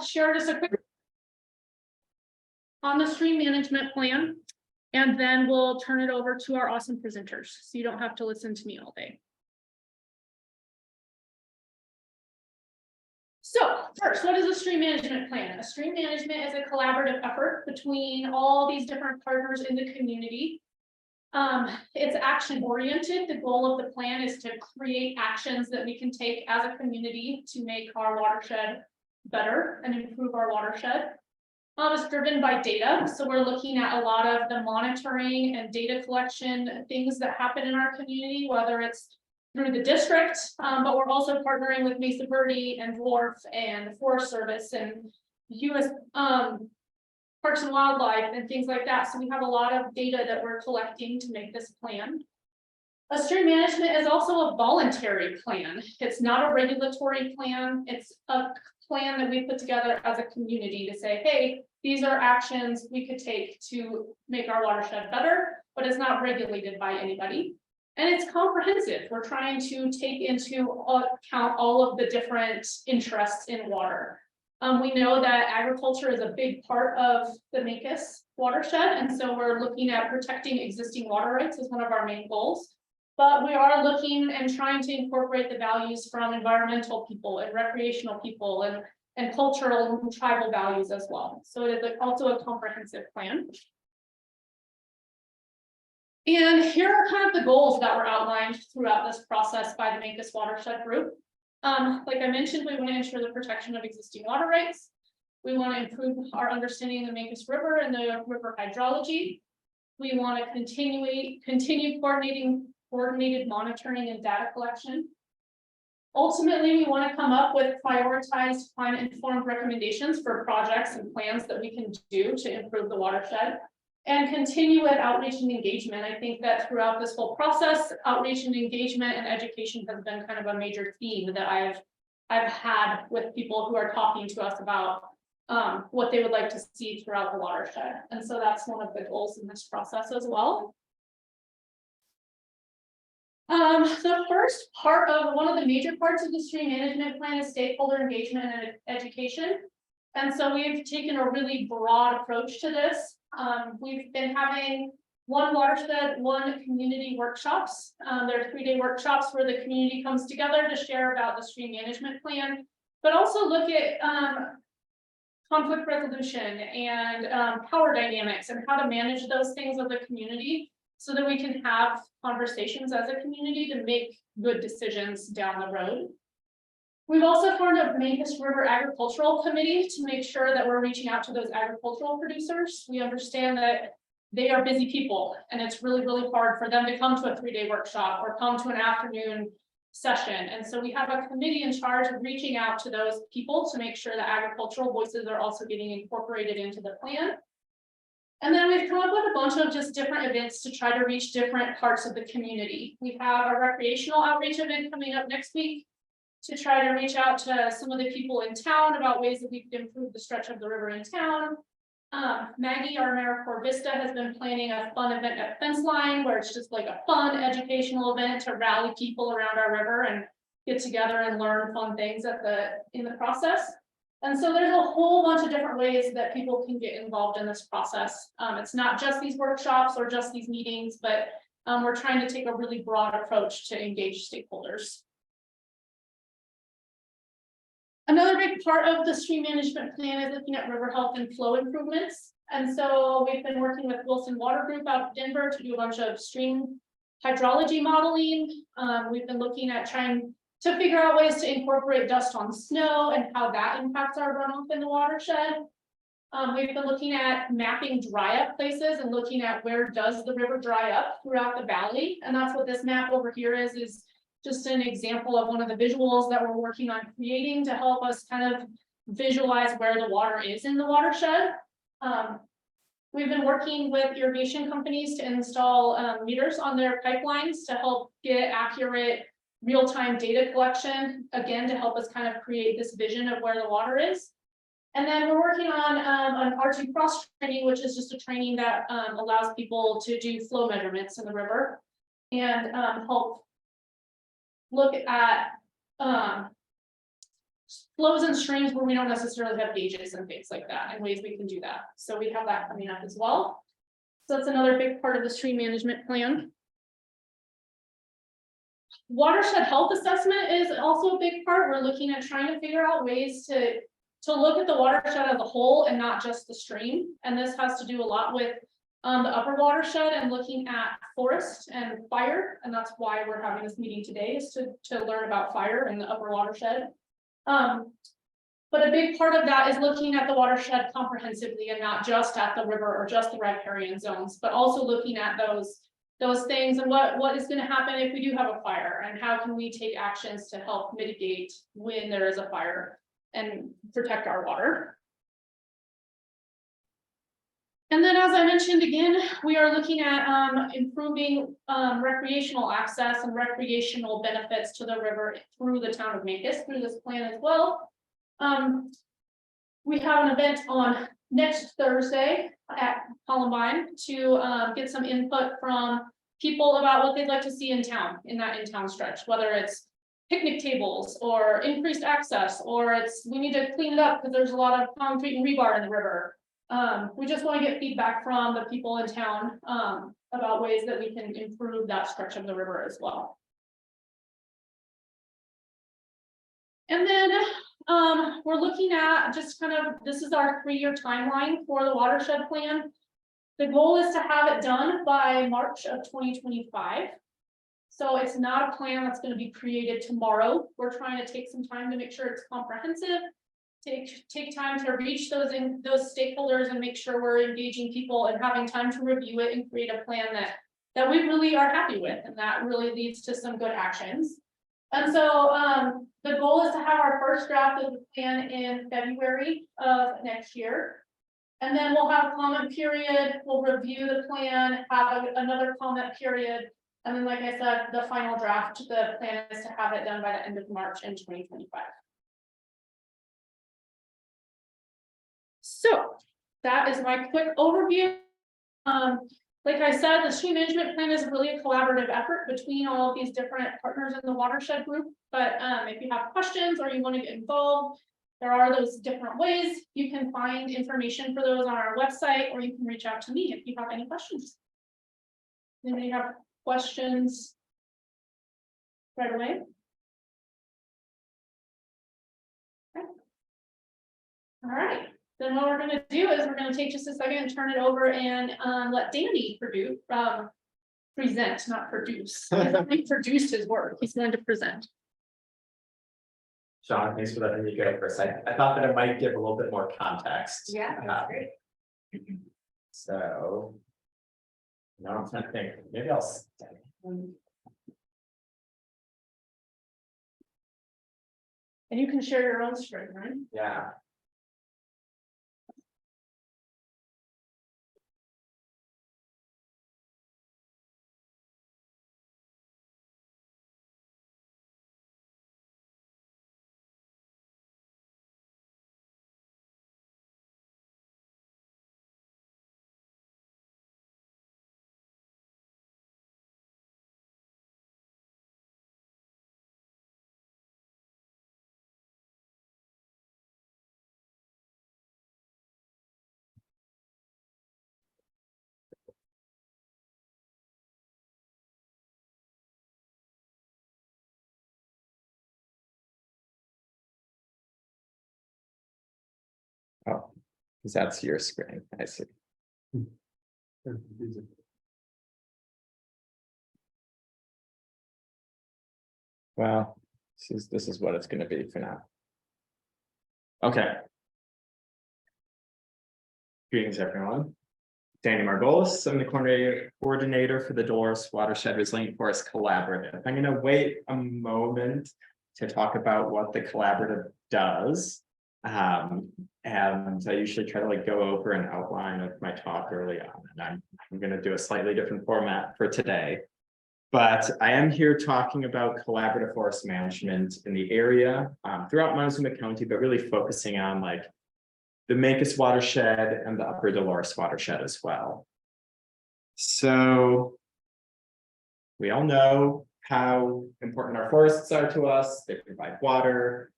will share just a quick on the stream management plan, and then we'll turn it over to our awesome presenters, so you don't have to listen to me all day. So first, what is a stream management plan? A stream management is a collaborative effort between all these different partners in the community. It's action oriented. The goal of the plan is to create actions that we can take as a community to make our watershed better and improve our watershed. It's driven by data. So we're looking at a lot of the monitoring and data collection things that happen in our community, whether it's through the district, but we're also partnering with Mesa, Verde and Wharf and the Forest Service and US Parks and Wildlife and things like that. So we have a lot of data that we're collecting to make this plan. A stream management is also a voluntary plan. It's not a regulatory plan. It's a plan that we put together as a community to say, hey, these are actions we could take to make our watershed better, but it's not regulated by anybody. And it's comprehensive. We're trying to take into account all of the different interests in water. We know that agriculture is a big part of the Mancos watershed, and so we're looking at protecting existing water rights as one of our main goals. But we are looking and trying to incorporate the values from environmental people and recreational people and cultural and tribal values as well. So it is also a comprehensive plan. And here are kind of the goals that were outlined throughout this process by the Mancos Watershed Group. Like I mentioned, we want to ensure the protection of existing water rights. We want to improve our understanding of the Mancos River and the river hydrology. We want to continue coordinated monitoring and data collection. Ultimately, we want to come up with prioritized climate-informed recommendations for projects and plans that we can do to improve the watershed. And continue with outreach and engagement. I think that throughout this whole process, outreach and engagement and education has been kind of a major theme that I've had with people who are talking to us about what they would like to see throughout the watershed. And so that's one of the goals in this process as well. The first part of one of the major parts of the stream management plan is stakeholder engagement and education. And so we've taken a really broad approach to this. We've been having one watershed, one community workshops. There are 3-day workshops where the community comes together to share about the stream management plan, but also look at conflict resolution and power dynamics and how to manage those things with the community so that we can have conversations as a community to make good decisions down the road. We've also formed a Mancos River Agricultural Committee to make sure that we're reaching out to those agricultural producers. We understand that they are busy people and it's really, really hard for them to come to a 3-day workshop or come to an afternoon session. And so we have a committee in charge of reaching out to those people to make sure that agricultural voices are also getting incorporated into the plan. And then we've come up with a bunch of just different events to try to reach different parts of the community. We have a recreational outreach event coming up next week to try to reach out to some of the people in town about ways that we could improve the stretch of the river in town. Maggie, our AmeriCorps Vista, has been planning a fun event at Fence Line where it's just like a fun educational event to rally people around our river and get together and learn fun things in the process. And so there's a whole bunch of different ways that people can get involved in this process. It's not just these workshops or just these meetings, but we're trying to take a really broad approach to engage stakeholders. Another big part of the stream management plan is looking at river health and flow improvements. And so we've been working with Wilson Water Group out of Denver to do a bunch of stream hydrology modeling. We've been looking at trying to figure out ways to incorporate dust on snow and how that impacts our runoff in the watershed. We've been looking at mapping dry up places and looking at where does the river dry up throughout the valley. And that's what this map over here is just an example of one of the visuals that we're working on creating to help us kind of visualize where the water is in the watershed. We've been working with irrigation companies to install meters on their pipelines to help get accurate real-time data collection, again, to help us kind of create this vision of where the water is. And then we're working on an R2 cross training, which is just a training that allows people to do flow measurements in the river and help look at flows and streams where we don't necessarily have gauges and things like that, and ways we can do that. So we have that coming up as well. So that's another big part of the stream management plan. Watershed health assessment is also a big part. We're looking at trying to figure out ways to look at the watershed as a whole and not just the stream. And this has to do a lot with the upper watershed and looking at forest and fire. And that's why we're having this meeting today, is to learn about fire in the upper watershed. But a big part of that is looking at the watershed comprehensively and not just at the river or just the riparian zones, but also looking at those things and what is going to happen if we do have a fire, and how can we take actions to help mitigate when there is a fire and protect our water. And then, as I mentioned again, we are looking at improving recreational access and recreational benefits to the river through the town of Mancos through this plan as well. We have an event on next Thursday at Columbine to get some input from people about what they'd like to see in town, in that in-town stretch, whether it's picnic tables or increased access, or it's we need to clean it up because there's a lot of concrete and rebar in the river. We just want to get feedback from the people in town about ways that we can improve that stretch of the river as well. And then we're looking at just kind of, this is our 3-year timeline for the watershed plan. The goal is to have it done by March of 2025. So it's not a plan that's going to be created tomorrow. We're trying to take some time to make sure it's comprehensive, take time to reach those stakeholders and make sure we're engaging people and having time to review it and create a plan that we really are happy with and that really leads to some good actions. And so the goal is to have our first draft of the plan in February of next year. And then we'll have a comment period, we'll review the plan, have another comment period. And then, like I said, the final draft, the plan is to have it done by the end of March in 2025. So that is my quick overview. Like I said, the stream management plan is really a collaborative effort between all of these different partners in the watershed group. But if you have questions or you want to get involved, there are those different ways. You can find information for those on our website, or you can reach out to me if you have any questions. Anybody have questions right away? Okay. All right. Then what we're going to do is we're going to take just a second and turn it over and let Danny present, not produce. He's already produced his work. He's going to present. Shauna, thanks for letting me go first. I thought that it might give a little bit more context. Yeah, that's great. So, now I'm trying to think, maybe I'll stay. And you can share your own screen, right? Yeah. Oh, because that's your screen. I see. Well, this is what it's going to be for now. Okay. Greetings, everyone. Danny Margoles, I'm the coordinator for the Dolores Watershed Resilient Forest Collaborative. I'm going to wait a moment to talk about what the collaborative does. And I usually try to go over an outline of my talk early on, and I'm going to do a slightly different format for today. But I am here talking about collaborative forest management in the area throughout Montezuma County, but really focusing on the Mancos Watershed and the Upper Dolores Watershed as well. So we all know how important our forests are to us. They provide water,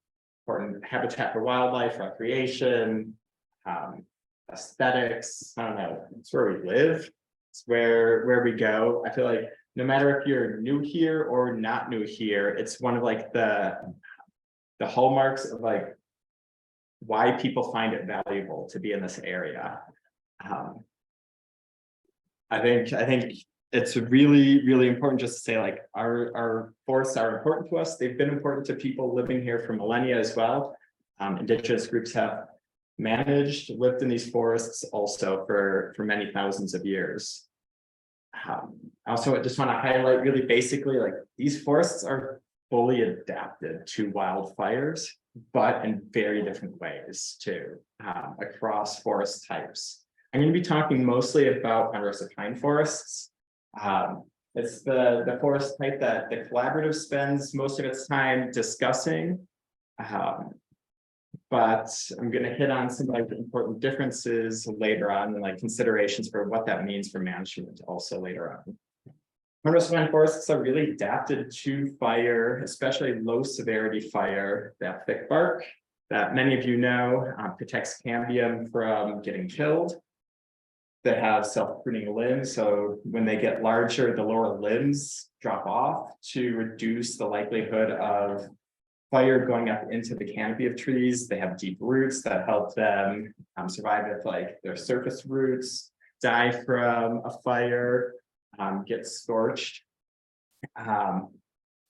important habitat for wildlife, recreation, aesthetics. I don't know, it's where we live, it's where we go. I feel like no matter if you're new here or not new here, it's one of like the hallmarks of like why people find it valuable to be in this area. I think it's really, really important just to say like our forests are important to us. They've been important to people living here for millennia as well. Indigenous groups have managed, lived in these forests also for many thousands of years. Also, I just want to highlight really basically like these forests are fully adapted to wildfires, but in very different ways too, across forest types. I'm going to be talking mostly about ponderosa pine forests. It's the forest type that the collaborative spends most of its time discussing. But I'm going to hit on some like important differences later on and like considerations for what that means for management also later on. Ponderosa pine forests are really adapted to fire, especially low severity fire. They have thick bark that many of you know protects cambium from getting killed. They have self-pruning limbs, so when they get larger, the lower limbs drop off to reduce the likelihood of fire going up into the canopy of trees. They have deep roots that help them survive if like their surface roots die from a fire, get scorched.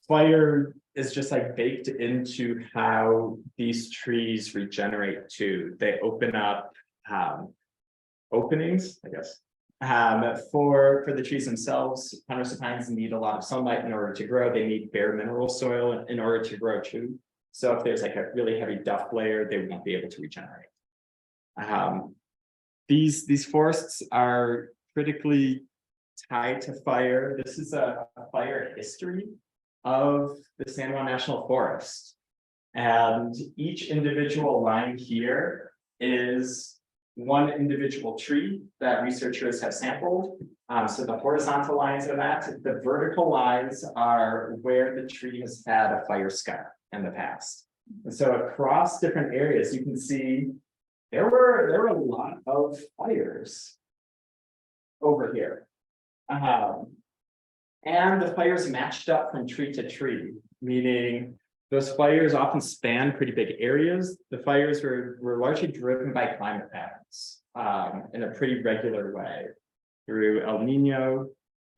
Fire is just like baked into how these trees regenerate too. They open up openings, I guess, for the trees themselves. Ponderosa pines need a lot of sunlight in order to grow. They need bare mineral soil in order to grow too. So if there's like a really heavy duff layer, they won't be able to regenerate. These forests are critically tied to fire. This is a fire history of the San Juan National Forest. And each individual line here is one individual tree that researchers have sampled. So the horizontal lines are that. The vertical lines are where the tree has had a fire scar in the past. And so across different areas, you can see there were a lot of fires over here. And the fires matched up from tree to tree, meaning those fires often span pretty big areas. The fires were largely driven by climate patterns in a pretty regular way through El Nino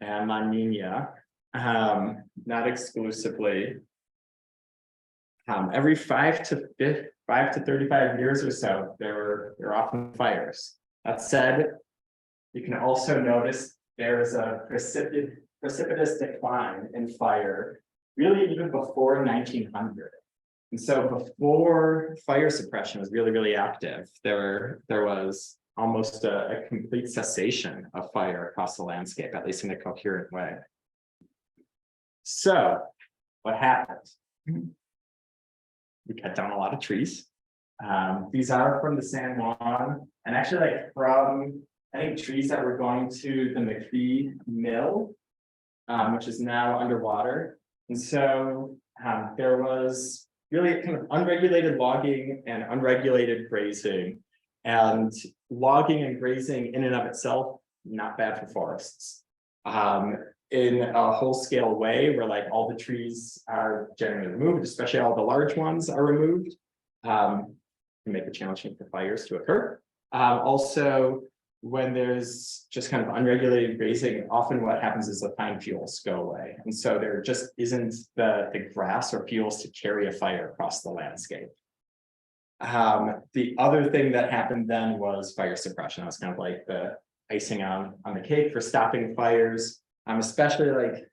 and La Nina, not exclusively. Every 5 to 35 years or so, there are often fires. That said, you can also notice there is a precipitous decline in fire really even before 1900. And so before fire suppression was really active, there was almost a complete cessation of fire across the landscape, at least in a coherent way. So what happened? We cut down a lot of trees. These are from the San Juan, and actually like from, I think, trees that were going to the McPhee mill, which is now underwater. And so there was really kind of unregulated logging and unregulated grazing. And logging and grazing in and of itself, not bad for forests. In a whole scale way where like all the trees are generally removed, especially all the large ones are removed, can make it challenging for fires to occur. Also, when there's just kind of unregulated grazing, often what happens is the pine fuels go away. And so there just isn't the grass or fuels to carry a fire across the landscape. The other thing that happened then was fire suppression. That was kind of like the icing on the cake for stopping fires, especially like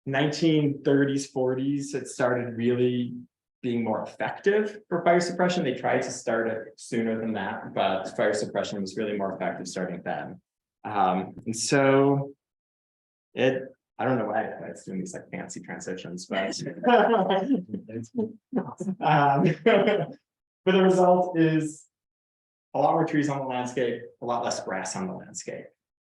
1930s, 40s, it started really being more effective for fire suppression. They tried to start it sooner than that, but fire suppression was really more effective starting then. And so I don't know why it's doing these like fancy transitions, but but the result is a lot more trees on the landscape, a lot less grass on the landscape.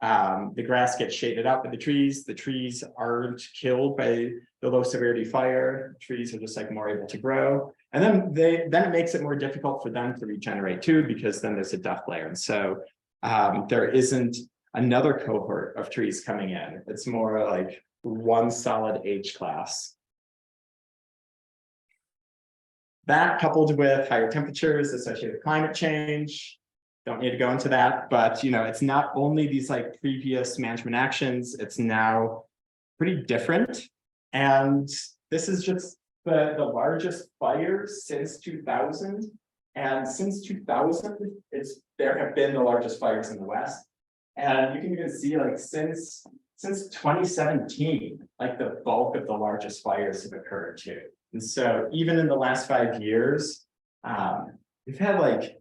The grass gets shaded out by the trees aren't killed by the low severity fire. Trees are just like more able to grow. And then it makes it more difficult for them to regenerate too, because then there's a death layer. And so there isn't another cohort of trees coming in. It's more like one solid age class. That coupled with higher temperatures associated with climate change, don't need to go into that, but it's not only these like previous management actions, it's now pretty different. And this is just the largest fire since 2000. And since 2000, there have been the largest fires in the West. And you can even see like since 2017, like the bulk of the largest fires have occurred too. And so even in the last 5 years, we've had like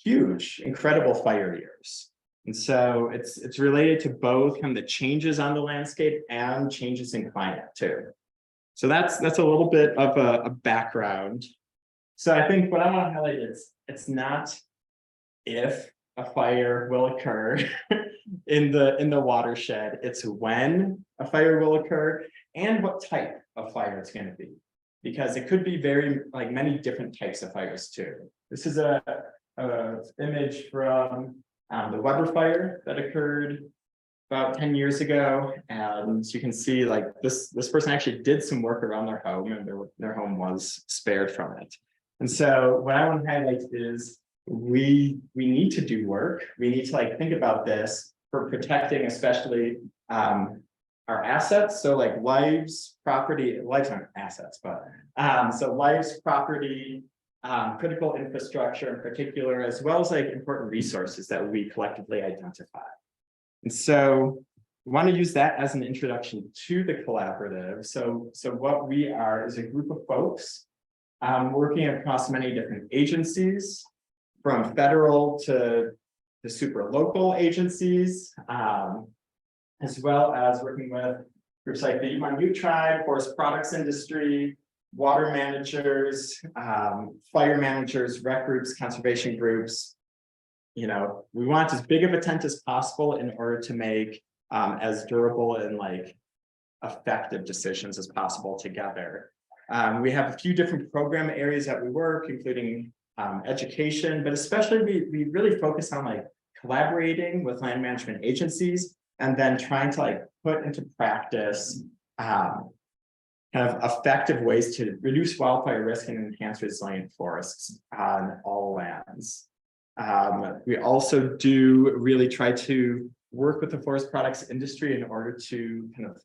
huge, incredible fire years. And so it's related to both kind of the changes on the landscape and changes in climate too. So that's a little bit of a background. So I think what I want to highlight is it's not if a fire will occur in the watershed, it's when a fire will occur and what type of fire it's going to be, because it could be many different types of fires too. This is a image from the Weber fire that occurred about 10 years ago, and you can see like this person actually did some work around their home, and their home was spared from it. And so what I want to highlight is we need to do work. We need to like think about this for protecting, especially our assets. So like lives aren't assets, but so lives, property, critical infrastructure in particular, as well as like important resources that we collectively identify. And so we want to use that as an introduction to the collaborative. So what we are is a group of folks working across many different agencies, from federal to the super local agencies, as well as working with groups like the Yukon Tribe, forest products industry, water managers, fire managers, rec groups, conservation groups. We want as big of a tent as possible in order to make as durable and like effective decisions as possible together. We have a few different program areas that we work, including education, but especially we really focus on like collaborating with land management agencies and then trying to like put into practice kind of effective ways to reduce wildfire risk and enhance resilient forests on all lands. We also do really try to work with the forest products industry in order to kind of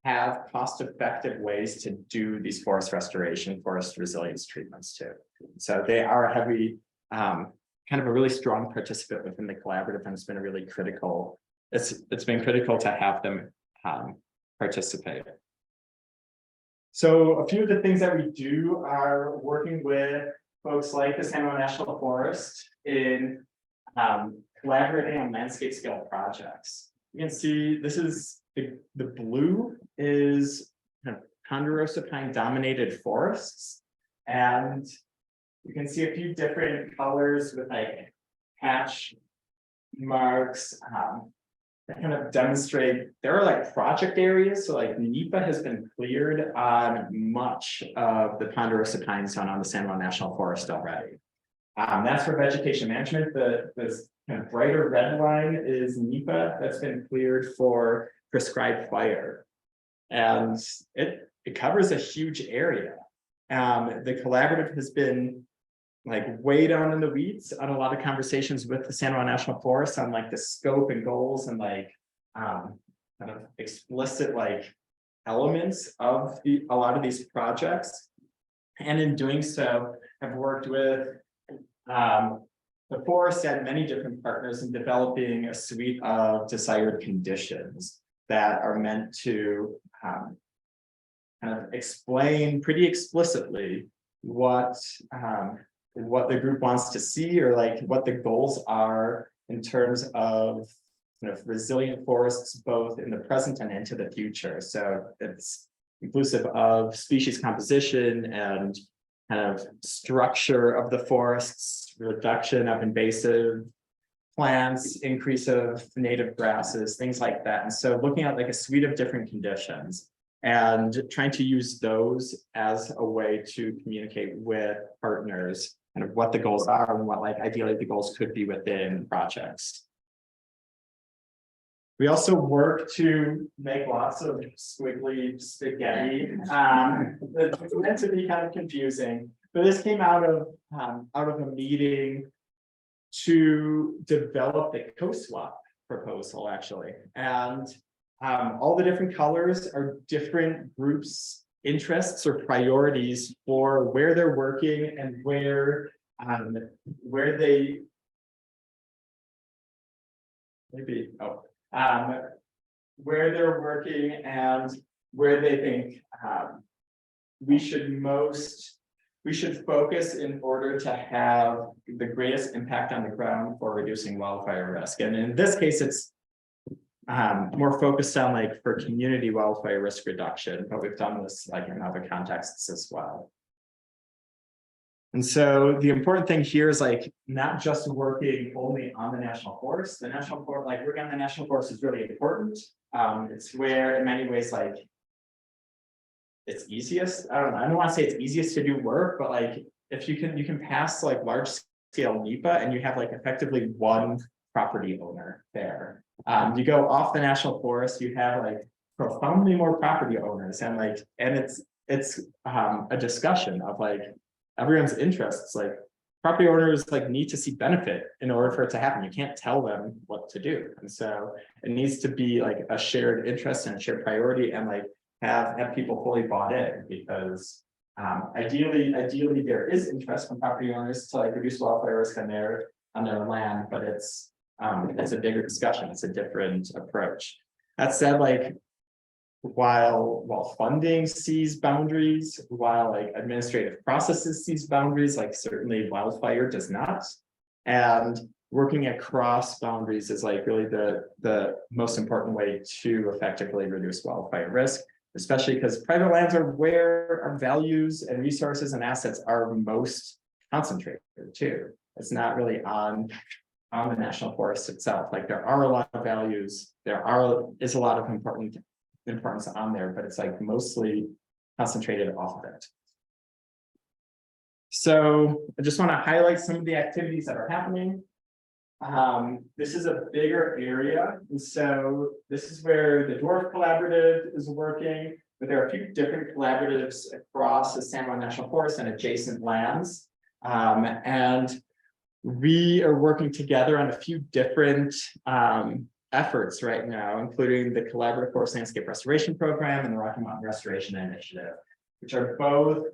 have cost-effective ways to do these forest restoration, forest resilience treatments too. So they are heavy, kind of a really strong participant within the collaborative, and it's been a really critical. It's been critical to have them participate. So a few of the things that we do are working with folks like the San Juan National Forest in collaborating on landscape scale projects. You can see this is the blue is kind of ponderosa pine dominated forests, and you can see a few different colors with like hatch marks that kind of demonstrate there are like project areas. So like NEPA has been cleared on much of the ponderosa pine zone on the San Juan National Forest already. That's for vegetation management. This kind of brighter red line is NEPA that's been cleared for prescribed fire. And it covers a huge area. The collaborative has been like way down in the weeds on a lot of conversations with the San Juan National Forest on like the scope and goals and like kind of explicit like elements of a lot of these projects. And in doing so, I've worked with the forest and many different partners in developing a suite of desired conditions that are meant to kind of explain pretty explicitly what the group wants to see, or like what the goals are in terms of kind of resilient forests, both in the present and into the future. So it's inclusive of species composition and kind of structure of the forests, reduction of invasive plants, increase of native grasses, things like that. And so looking at like a suite of different conditions. and trying to use those as a way to communicate with partners and of what the goals are and what like ideally the goals could be within projects. We also work to make lots of squiggly spaghetti. It's meant to be kind of confusing, but this came out of a meeting to develop the co-swap proposal actually. And all the different colors are different groups' interests or priorities for where they're working and where they where they're working and where they think we should focus in order to have the greatest impact on the ground for reducing wildfire risk. And in this case, it's more focused on like for community wildfire risk reduction, but we've done this like in other contexts as well. And so the important thing here is like not just working only on the national forest. The national forest, like working on the national forest is really important. It's where in many ways like it's easiest. I don't want to say it's easiest to do work, but like if you can pass like large scale NEPA and you have like effectively one property owner there. You go off the national forest, you have like profoundly more property owners and it's a discussion of like everyone's interests. Like property owners like need to see benefit in order for it to happen. You can't tell them what to do. And so it needs to be like a shared interest and a shared priority and like have people fully bought in because ideally there is interest from property owners to like reduce wildfire risk on their land, but it's a bigger discussion. It's a different approach. That said, like while funding sees boundaries, while like administrative processes sees boundaries, like certainly wildfire does not. And working across boundaries is like really the most important way to effectively reduce wildfire risk, especially because private lands are where our values and resources and assets are most concentrated too. It's not really on the national forest itself. Like there are a lot of values, is a lot of importance on there, but it's like mostly concentrated off of it. So I just want to highlight some of the activities that are happening. This is a bigger area, and so this is where the Dwarf Collaborative is working, but there are a few different collaboratives across the San Juan National Forest and adjacent lands. And we are working together on a few different efforts right now, including the Collaborative Forest Landscape Restoration Program and the Rocky Mountain Restoration Initiative, which are both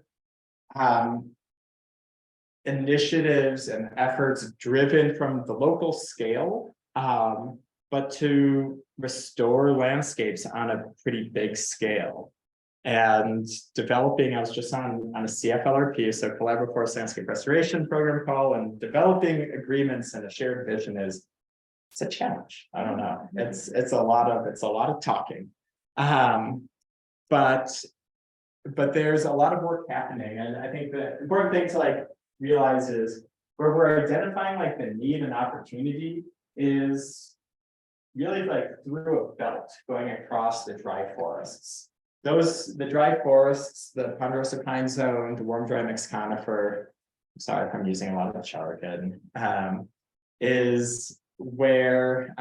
initiatives and efforts driven from the local scale, but to restore landscapes on a pretty big scale. And developing, I was just on a CFLRP, so Collaborative Forest Landscape Restoration Program call, and developing agreements and a shared vision it's a challenge. I don't know. It's a lot of talking. But there's a lot of work happening. And I think the important thing to like realize is where we're identifying like the need and opportunity is really like through a belt going across the dry forests. The dry forests, the ponderosa pine zone, the warm dry mixed conifer, I'm sorry if I'm using a lot of jargon, is where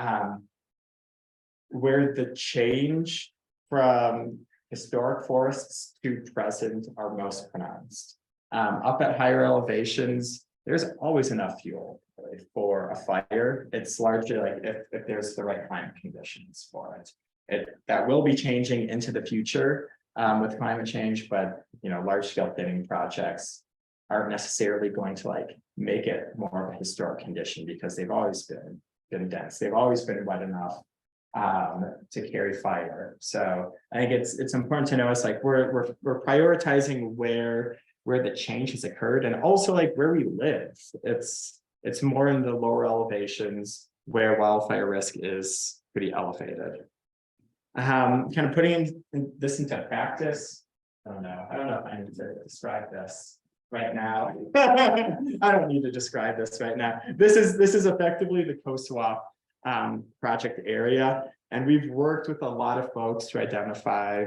the change from historic forests to present are most pronounced. Up at higher elevations, there's always enough fuel for a fire. It's largely like if there's the right climate conditions for it. That will be changing into the future with climate change, but large scale thinning projects aren't necessarily going to like make it more of a historic condition because they've always been dense. They've always been wet enough to carry fire. So I think it's important to know it's like we're prioritizing where the change has occurred and also like where we live. It's more in the lower elevations where wildfire risk is pretty elevated. Kind of putting this into practice. I don't know if I need to describe this right now. I don't need to describe this right now. This is effectively the co-swap project area, and we've worked with a lot of folks to identify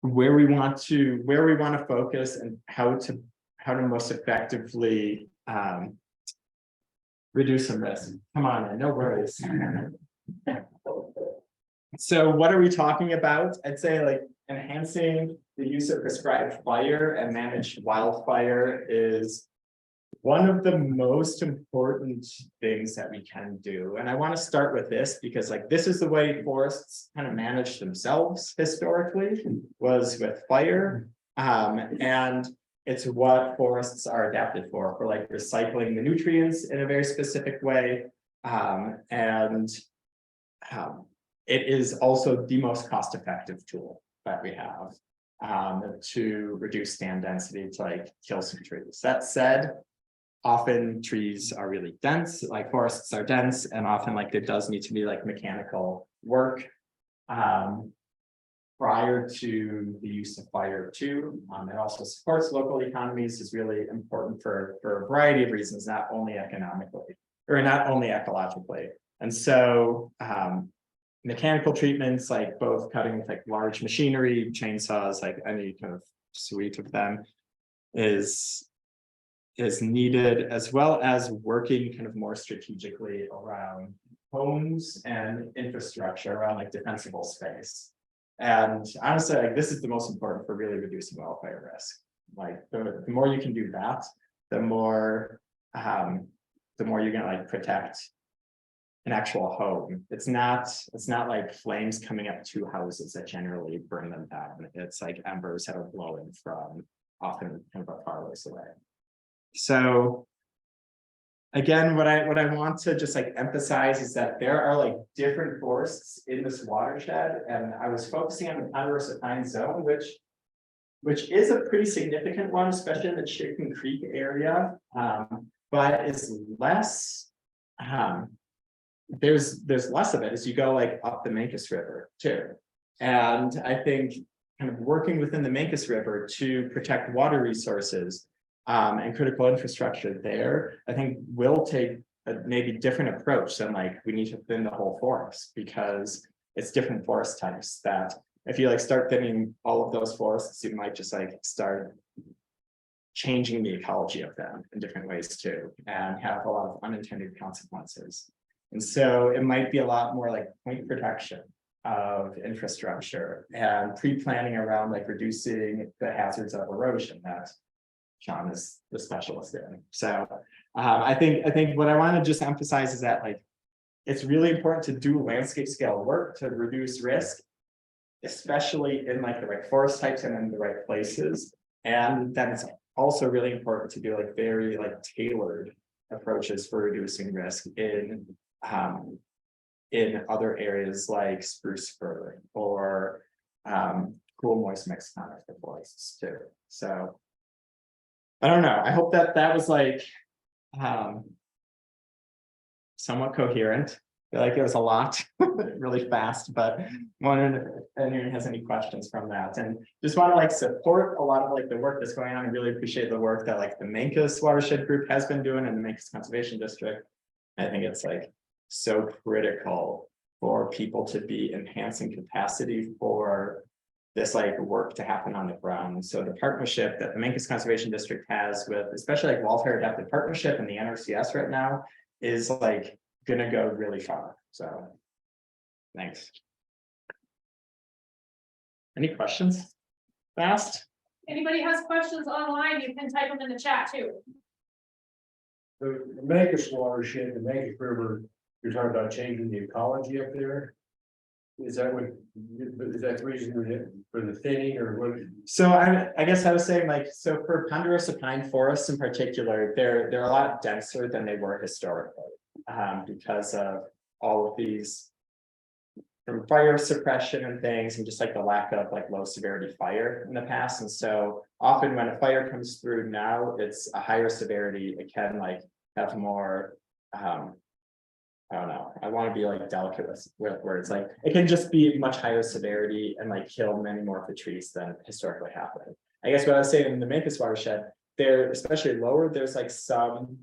where we want to focus and how to most effectively reduce some risk. Come on, no worries. So what are we talking about? I'd say like enhancing the use of prescribed fire and managed wildfire is one of the most important things that we can do. And I want to start with this because like this is the way forests kind of manage themselves historically, was with fire. And it's what forests are adapted for like recycling the nutrients in a very specific way. It is also the most cost-effective tool that we have to reduce stand density, to like kill some trees. That said, often trees are really dense, like forests are dense, and often like there does need to be like mechanical work prior to the use of fire too. It also supports local economies, is really important for a variety of reasons, not only economically or not only ecologically. And so mechanical treatments, like both cutting with like large machinery, chainsaws, like any kind of suite of them is needed, as well as working kind of more strategically around homes and infrastructure around like defensible space. And honestly, like this is the most important for really reducing wildfire risk. Like the more you can do that, the more you're gonna like protect an actual home. It's not like flames coming up to houses that generally burn them down. It's like embers that are blowing from often kind of a far ways away. So again, what I want to just like emphasize is that there are like different forests in this watershed, and I was focusing on the Ponderosa Pine Zone, which is a pretty significant one, especially in the Chicken Creek area, but is less. There's less of it as you go like up the Mancos River too, and I think kind of working within the Mancos River to protect water resources and critical infrastructure there, I think will take a maybe different approach than like we need to thin the whole forest, because it's different forest types that if you like start thinning all of those forests, you might just like start changing the ecology of them in different ways too, and have a lot of unintended consequences. And so it might be a lot more like point protection of infrastructure and pre-planning around like reducing the hazards of erosion that Shauna is the specialist in. So I think what I want to just emphasize is that like it's really important to do landscape scale work to reduce risk, especially in like the right forest types and in the right places. And then it's also really important to do like very like tailored approaches for reducing risk in other areas like spruce fir or cool moist mixed conifer forests too. So I don't know. I hope that was like somewhat coherent. I feel like it was a lot really fast, but wondering if anyone has any questions from that. And just want to like support a lot of like the work that's going on. I really appreciate the work that like the Mancos Watershed group has been doing in the Mancos Conservation District. I think it's like so critical for people to be enhancing capacity for this like work to happen on the ground. So the partnership that the Mancos Conservation District has with, especially like Wildfire Adaptive Partnership and the NRCS right now, is like gonna go really far. So thanks. Any questions? Fast? Anybody has questions online, you can type them in the chat too. The Mancos watershed, the Mancos River, you're talking about changing the ecology up there? Is that the reason for the thinning or what? So I guess I was saying like, so for ponderosa pine forests in particular, they're a lot denser than they were historically, because of all of these from fire suppression and things, and just like the lack of like low severity fire in the past. And so often when a fire comes through now, it's a higher severity. It can like have more I don't know. I want to be like delicate with words. Like it can just be much higher severity and like kill many more of the trees than historically happened. I guess what I was saying in the Mancos watershed, they're especially lower. There's like some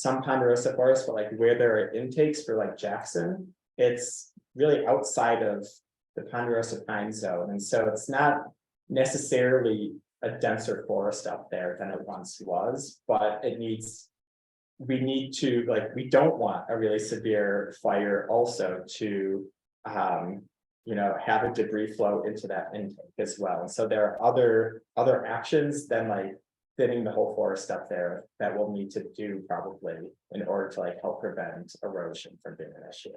ponderosa forests, but like where there are intakes for like Jackson, it's really outside of the ponderosa pine zone, and so it's not necessarily a denser forest up there than it once was, but it needs. We need to, like, we don't want a really severe fire also to, have a debris flow into that intake as well. And so there are other actions than like thinning the whole forest up there that we'll need to do probably in order to like help prevent erosion from being an issue.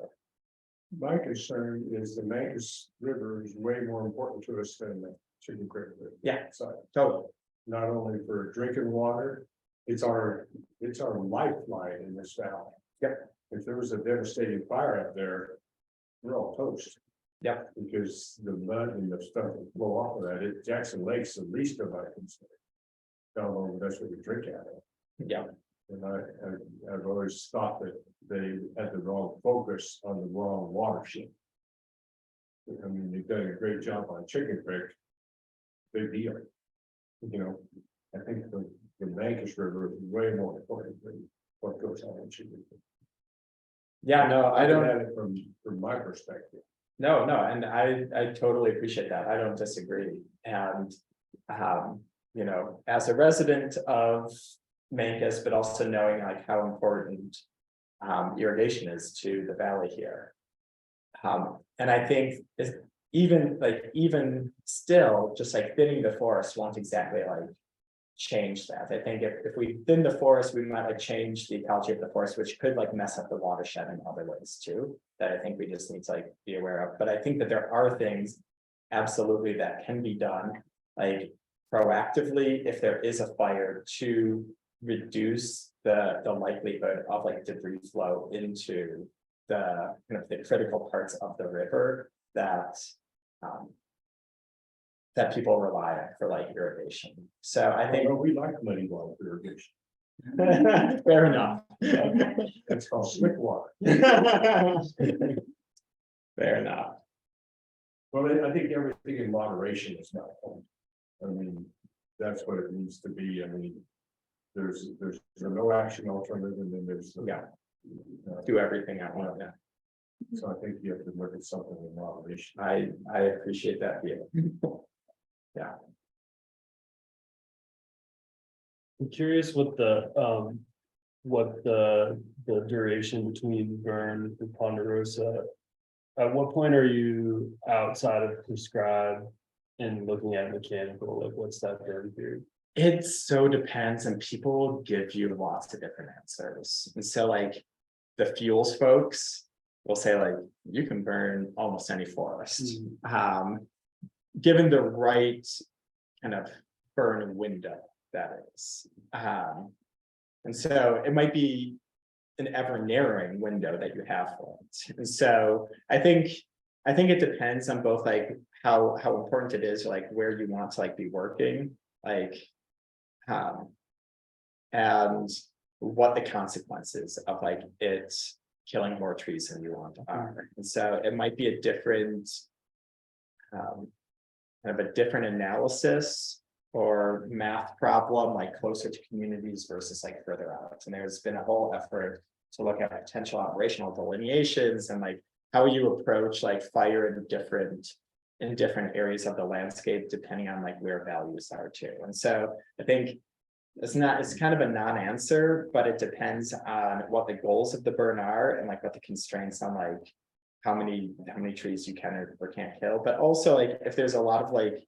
My concern is the Mancos River is way more important to us than the Chicken Creek River. Yeah. So Totally. not only for drinking water, it's our lifeline in this valley. Yep. If there was a devastating fire out there, we're all toast. Yep. Because the mud and the stuff that flow off of that, Jackson Lake's the least of our concern. Down on that's what we drink out of. Yeah. And I've always thought that they had the wrong focus on the wrong watershed. I mean, they've done a great job on Chicken Creek. Big deal. I think the Mancos River is way more important than what goes on in Chicken Creek. Yeah, no, I Look don't. at it from my perspective. No, and I totally appreciate that. I don't disagree. And, as a resident of Mancos, but also knowing like how important irrigation is to the valley here. And I think even still, just like thinning the forest won't exactly like change that. I think if we thin the forest, we might like change the ecology of the forest, which could like mess up the watershed in other ways too, that I think we just need to like be aware of. But I think that there are things absolutely that can be done, like proactively, if there is a fire, to reduce the likelihood of like debris flow into the the critical parts of the river that that people rely on for like irrigation. So I think We like muddy water irrigation. fair enough. That's called slick water. Fair enough. Well, I think everything in moderation is not. I mean, that's what it needs to be. I mean, there's a no action alternative, and then there's Do everything I want. Yeah. So I think you have to look at something in moderation. I appreciate that view. Yeah. I'm curious what the duration between burn and ponderosa. At what point are you outside of prescribed and looking at mechanical? Like, what's that burn period? It so depends, and people give you lots of different answers. And so like the fuels folks will say like you can burn almost any forest. Given the right kind of burn window, that is. And so it might be an ever narrowing window that you have for it. And so I think it depends on both like how important it is, like where you want to like be working, like and what the consequences of like it killing more trees than you want are. And so it might be a different kind of a different analysis or math problem, like closer to communities versus like further out. And there's been a whole effort to look at potential operational delineations and like how you approach like fire in different areas of the landscape, depending on like where values are too. And so I think it's kind of a non-answer, but it depends on what the goals of the burn are and like what the constraints on like how many trees you can or can't kill. But also like if there's a lot of like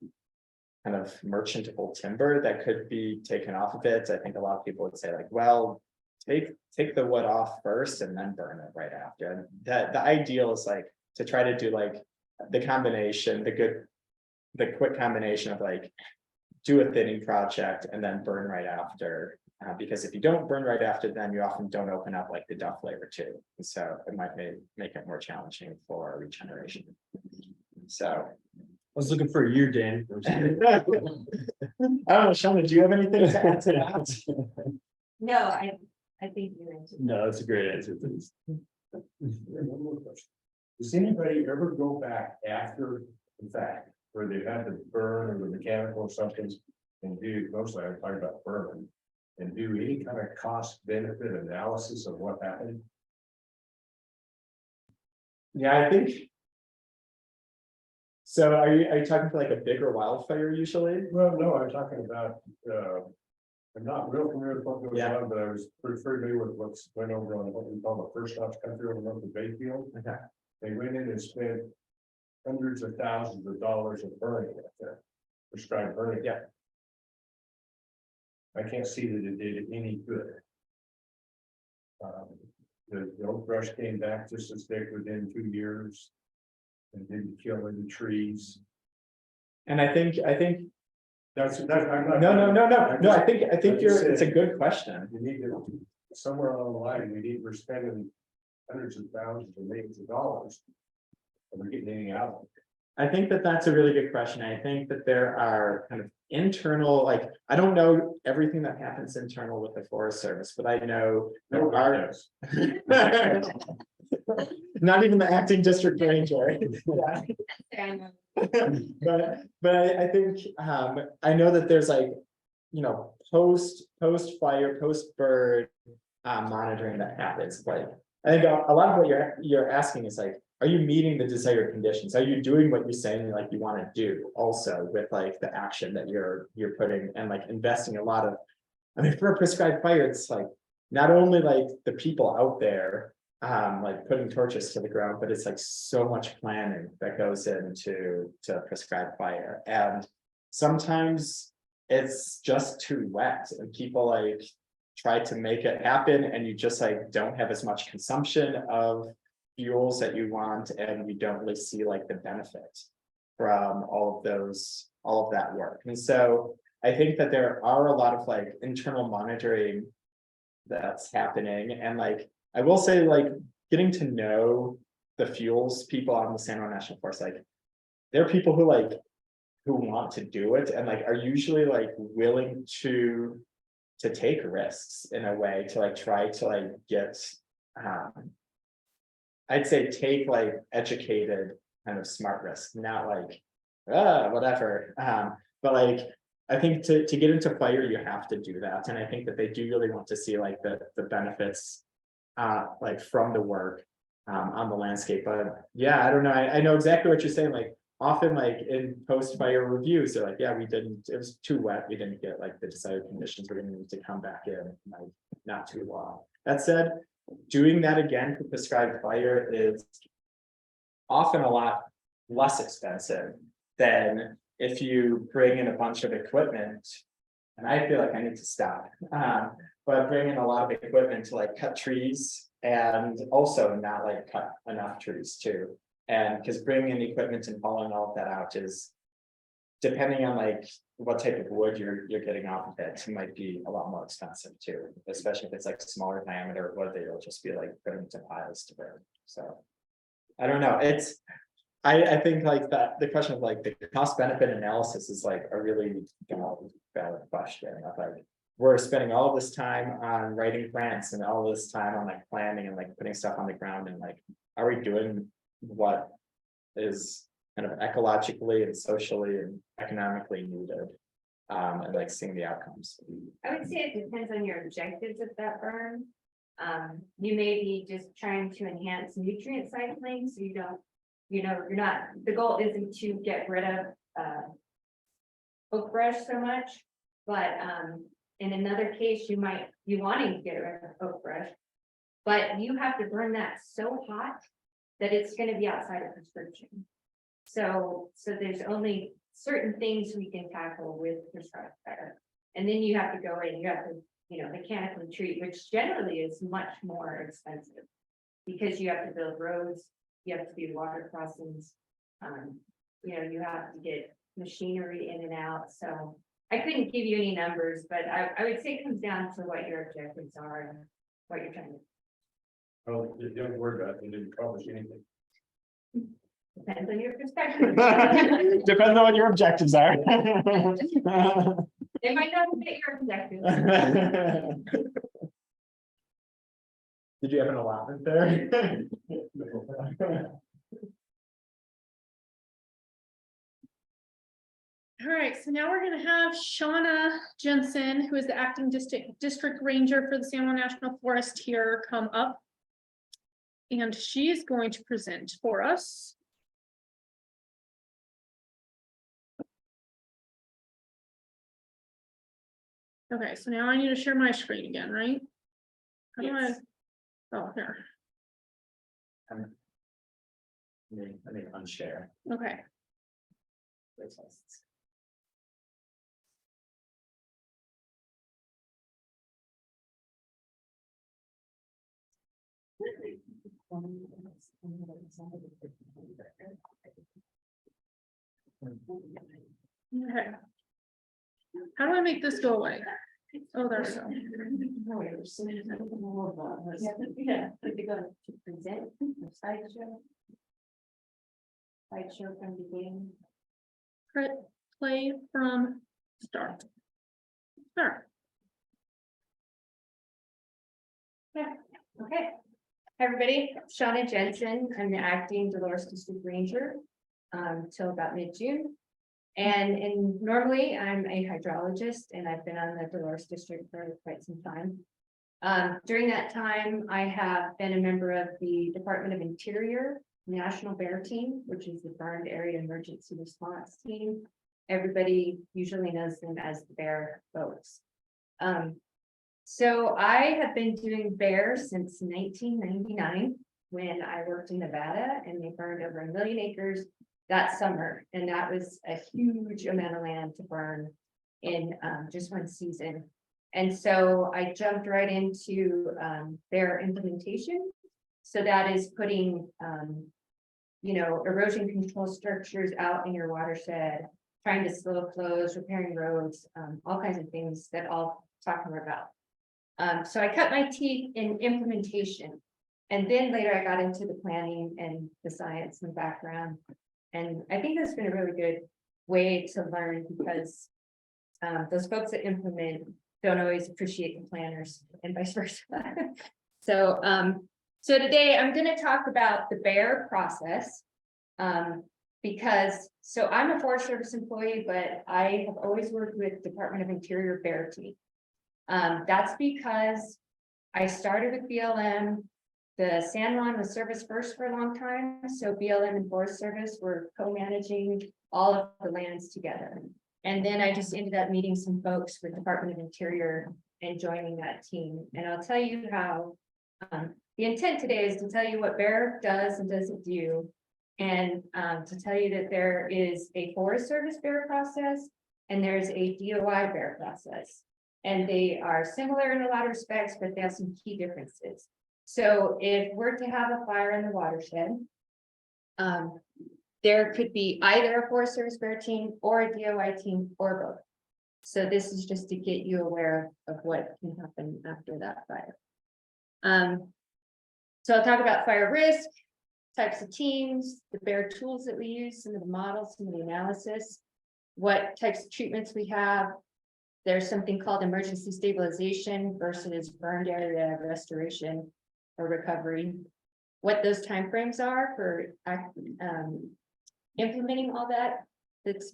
kind of merchantable timber that could be taken off of it, I think a lot of people would say like, well, take the wood off first and then burn it right after. And the ideal is like to try to do like the combination, the quick combination of like do a thinning project and then burn right after. Because if you don't burn right after, then you often don't open up like the duff layer too. And so it might make it more challenging for regeneration. So I was looking for a year, Dan. I don't know, Shauna, do you have anything to add to that? No, I think you answered. No, that's a great answer. Please. One more question. Does anybody ever go back after the fact where they've had to burn or the mechanical or something and do, mostly I'm talking about burn, and do any kind of cost benefit analysis of what happened? Yeah, I think So are you talking for like a bigger wildfire usually? Well, no, I'm talking about, I'm not real familiar with what goes Yeah. on, but I was pretty familiar with what's went over on what we call the first notch country over north of Bayfield. Okay. They went in and spent hundreds of thousands of dollars of burning up there, prescribed burning. Yeah. I can't see that it did any good. The oak brush came back just as thick within 2 years. And didn't kill any trees. And I think, That's, I'm not. no, I think I just it's a said- good question. You need to, somewhere along the line, we're spending hundreds of thousands or millions of dollars. And we're getting anything out of it. I think that that's a really good question. I think that there are kind of internal, like, I don't know everything that happens internal with the Forest Service, but I know there Nobody are. does. Not even the acting district ranger. Yeah. But I think, I know that there's like, you know, post fire, post bird. Monitoring that happens, like, I think a lot of what you're asking is like, are you meeting the desired conditions? Are you doing what you're saying like you want to do also with like the action that you're putting and like investing a lot of, I mean, for a prescribed fire, it's like, not only like the people out there. Like putting torches to the ground, but it's like so much planning that goes into prescribed fire. And sometimes it's just too wet and people like try to make it happen and you just like don't have as much consumption of fuels that you want and you don't really see like the benefit from all of that work. And so I think that there are a lot of like internal monitoring that's happening and like I will say, like, getting to know the fuels people on the San Juan National Forest, like, they're people who want to do it and like are usually like willing to take risks in a way to like try to like get I'd say take like educated kind of smart risks, not like whatever. But like I think to get into fire, you have to do that. And I think that they do really want to see like the benefits like from the work on the landscape. But yeah, I don't know. I know exactly what you're saying. Like often like in post-fire reviews, they're like, yeah, it was too wet. We didn't get like the desired conditions. We're gonna need to come back in like not too long. That said, doing that again for prescribed fire is often a lot less expensive than if you bring in a bunch of equipment. And I feel like I need to stop. But bring in a lot of equipment to like cut trees and also not like cut enough trees too. And because bringing in equipment and hauling all of that out is, depending on like what type of wood you're getting off of it, might be a lot more expensive too, especially if it's like smaller diameter wood, they'll just be like putting into piles to burn. So I don't know. I think like that the question of like the cost benefit analysis is like a really valid question of like, we're spending all this time on writing grants and all this time on like planning and like putting stuff on the ground and like, are we doing what is kind of ecologically and socially and economically needed? And like seeing the outcomes. I would say it depends on your objectives of that burn. You may be just trying to enhance nutrient cycling, so you don't, you're not, the goal isn't to get rid of oak brush so much, but in another case, you might be wanting to get rid of oak brush, but you have to burn that so hot that it's going to be outside of prescription. So there's only certain things we can tackle with prescribed fire. And then you have to go in, you have to, mechanically treat, which generally is much more expensive because you have to build roads, you have to do water crossings. You have to get machinery in and out. So I couldn't give you any numbers, but I would say it comes down to what your objectives are and what you're trying to. Oh, don't worry about it, they didn't accomplish anything. Depends on your perspective. Depends on what your objectives are. They might not fit your objectives. Did you have an allotment there? All right, so now we're gonna have Shauna Jensen, who is the acting district ranger for the San Juan National Forest here, come up. And she's going to present for us Okay, so now I need to share my screen again, right? How do I? Yes. Oh, here, Let me unshare. okay. Okay. How do I make this go away? Oh, there's so. Yeah, if you go to present, slideshow. Slideshow from beginning. Play from start. Start. Okay. Hi, everybody. Shauna Jensen. I'm the acting Dolores District Ranger till about mid-June. And normally I'm a hydrologist and I've been on the Dolores District for quite some time. During that time, I have been a member of the Department of Interior National BAER Team, which is the Burned Area Emergency Response Team. Everybody usually knows them as the BAER folks. So I have been doing BAER since 1999 when I worked in Nevada and they burned over 1 million acres that summer. And that was a huge amount of land to burn in just one season. And so I jumped right into BAER implementation. So that is putting, erosion control structures out in your watershed, trying to slow flows, repairing roads, all kinds of things that I'll talk more about. So I cut my teeth in implementation. And then later I got into the planning and the science and background. And I think that's been a really good way to learn because those folks that implement don't always appreciate the planners and vice versa. So today I'm going to talk about the BAER process because I'm a Forest Service employee, but I have always worked with Department of Interior BAER team. That's because I started with BLM. The San Juan was Service First for a long time, so BLM and Forest Service were co-managing all of the lands together. And then I just ended up meeting some folks with Department of Interior and joining that team. And I'll tell you how the intent today is to tell you what BAER does and doesn't do, and to tell you that there is a Forest Service BAER process and there's a DOI BAER process. And they are similar in a lot of respects, but they have some key differences. So if we're to have a fire in the watershed, there could be either a Forest Service BAER team or a DOI team or both. So this is just to get you aware of what can happen after that fire. So I'll talk about fire risk, types of teams, the BAER tools that we use, some of the models, some of the analysis, what types of treatments we have. There's something called emergency stabilization versus burned area restoration or recovery, what those timeframes are for implementing all that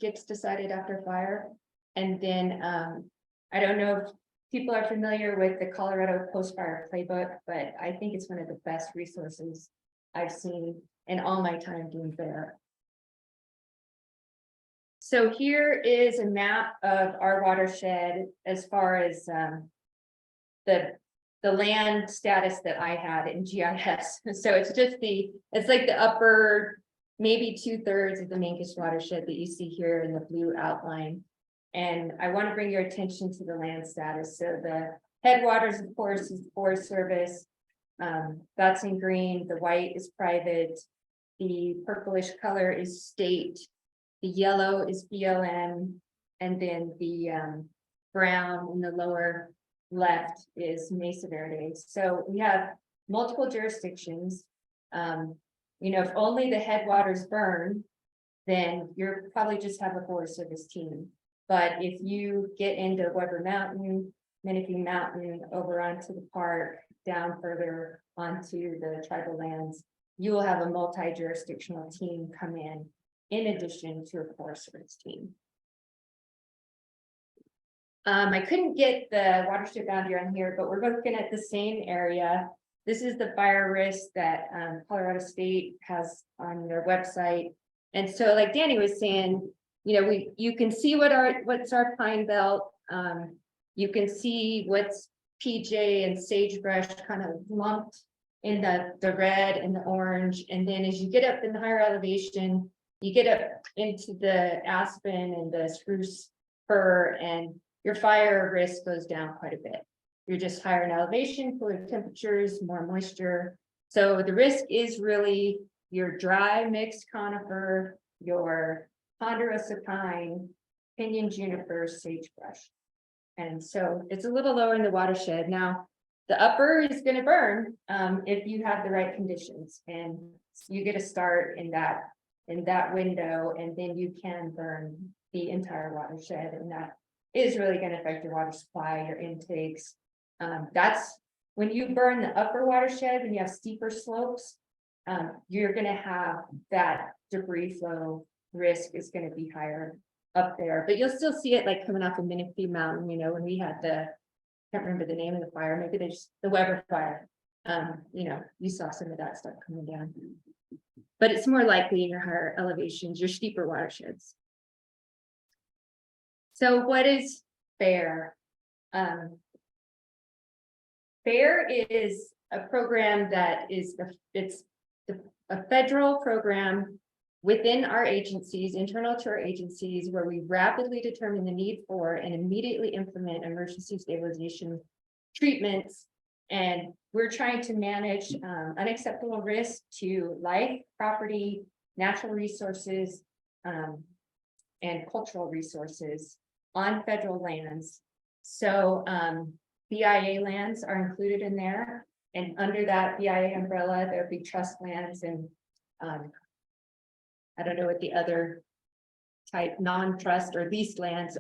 gets decided after fire. And then I don't know if people are familiar with the Colorado Post-Fire Playbook, but I think it's one of the best resources I've seen in all my time doing BAER. So here is a map of our watershed as far as the land status that I had in GIS. So it's like the upper, maybe 2/3 of the Mancos Watershed that you see here in the blue outline. And I want to bring your attention to the land status. So the Headwaters, of course, is the Forest Service. That's in green. The white is private. The purplish color is state. The yellow is BLM. And then the brown in the lower left is Mesa Verde. So we have multiple jurisdictions. If only the headwaters burn, then you're probably just have a Forest Service team. But if you get into Weber Mountain, Menifee Mountain, over onto the park, down further onto the tribal lands, you will have a multi-jurisdictional team come in addition to a Forest Service team. I couldn't get the watershed boundary on here, but we're looking at the same area. This is the fire risk that Colorado State has on their website. And so like Danny was saying, you can see what's our pine belt. You can see what's PJ and sagebrush kind of lumped in the red and the orange. And then as you get up in the higher elevation, you get up into the aspen and the spruce fir, and your fire risk goes down quite a bit. You're just higher in elevation, cooler temperatures, more moisture. So the risk is really your dry mixed conifer, your ponderosa pine, pinyon-juniper, sagebrush. And so it's a little lower in the watershed. Now, the upper is going to burn if you have the right conditions, and you get a start in that window, and then you can burn the entire watershed, and that is really going to affect your water supply, your intakes. That's when you burn the upper watershed and you have steeper slopes, you're going to have that debris flow risk is going to be higher up there, but you'll still see it like coming off of Minifee Mountain, you know, when we had can't remember the name of the fire, maybe they just, the Weber fire. You know, you saw some of that stuff coming down. But it's more likely in your higher elevations, your steeper watersheds. So what is BAER? BAER is a program that is, it's a federal program within our agencies, internal to our agencies, where we rapidly determine the need for and immediately implement emergency stabilization treatments. And we're trying to manage unacceptable risk to life, property, natural resources, and cultural resources on federal lands. So BIA lands are included in there. And under that BIA umbrella, there'll be trust lands and I don't know what the other type, non-trust or leased lands,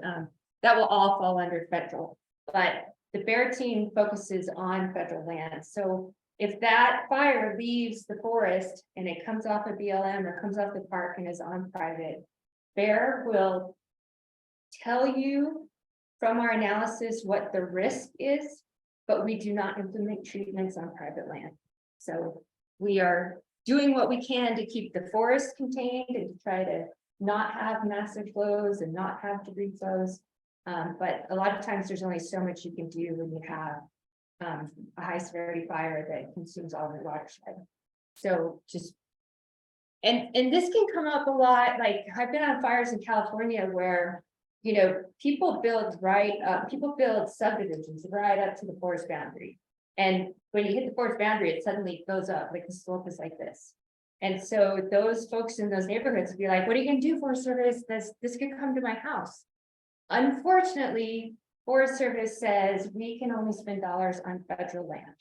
that will all fall under federal. But the BAER team focuses on federal lands. So if that fire leaves the forest and it comes off a BLM or comes off the park and is on private, BAER will tell you from our analysis what the risk is, but we do not implement treatments on private land. So we are doing what we can to keep the forest contained and to try to not have massive flows and not have debris flows. But a lot of times there's only so much you can do when you have a high severity fire that consumes all the watershed. So just, and this can come up a lot. Like I've been on fires in California where, you know, people build subdivisions right up to the forest boundary. And when you hit the forest boundary, it suddenly goes up, like the slope is like this. And so those folks in those neighborhoods would be like, what are you gonna do, Forest Service? This could come to my house. Unfortunately, Forest Service says we can only spend dollars on federal land.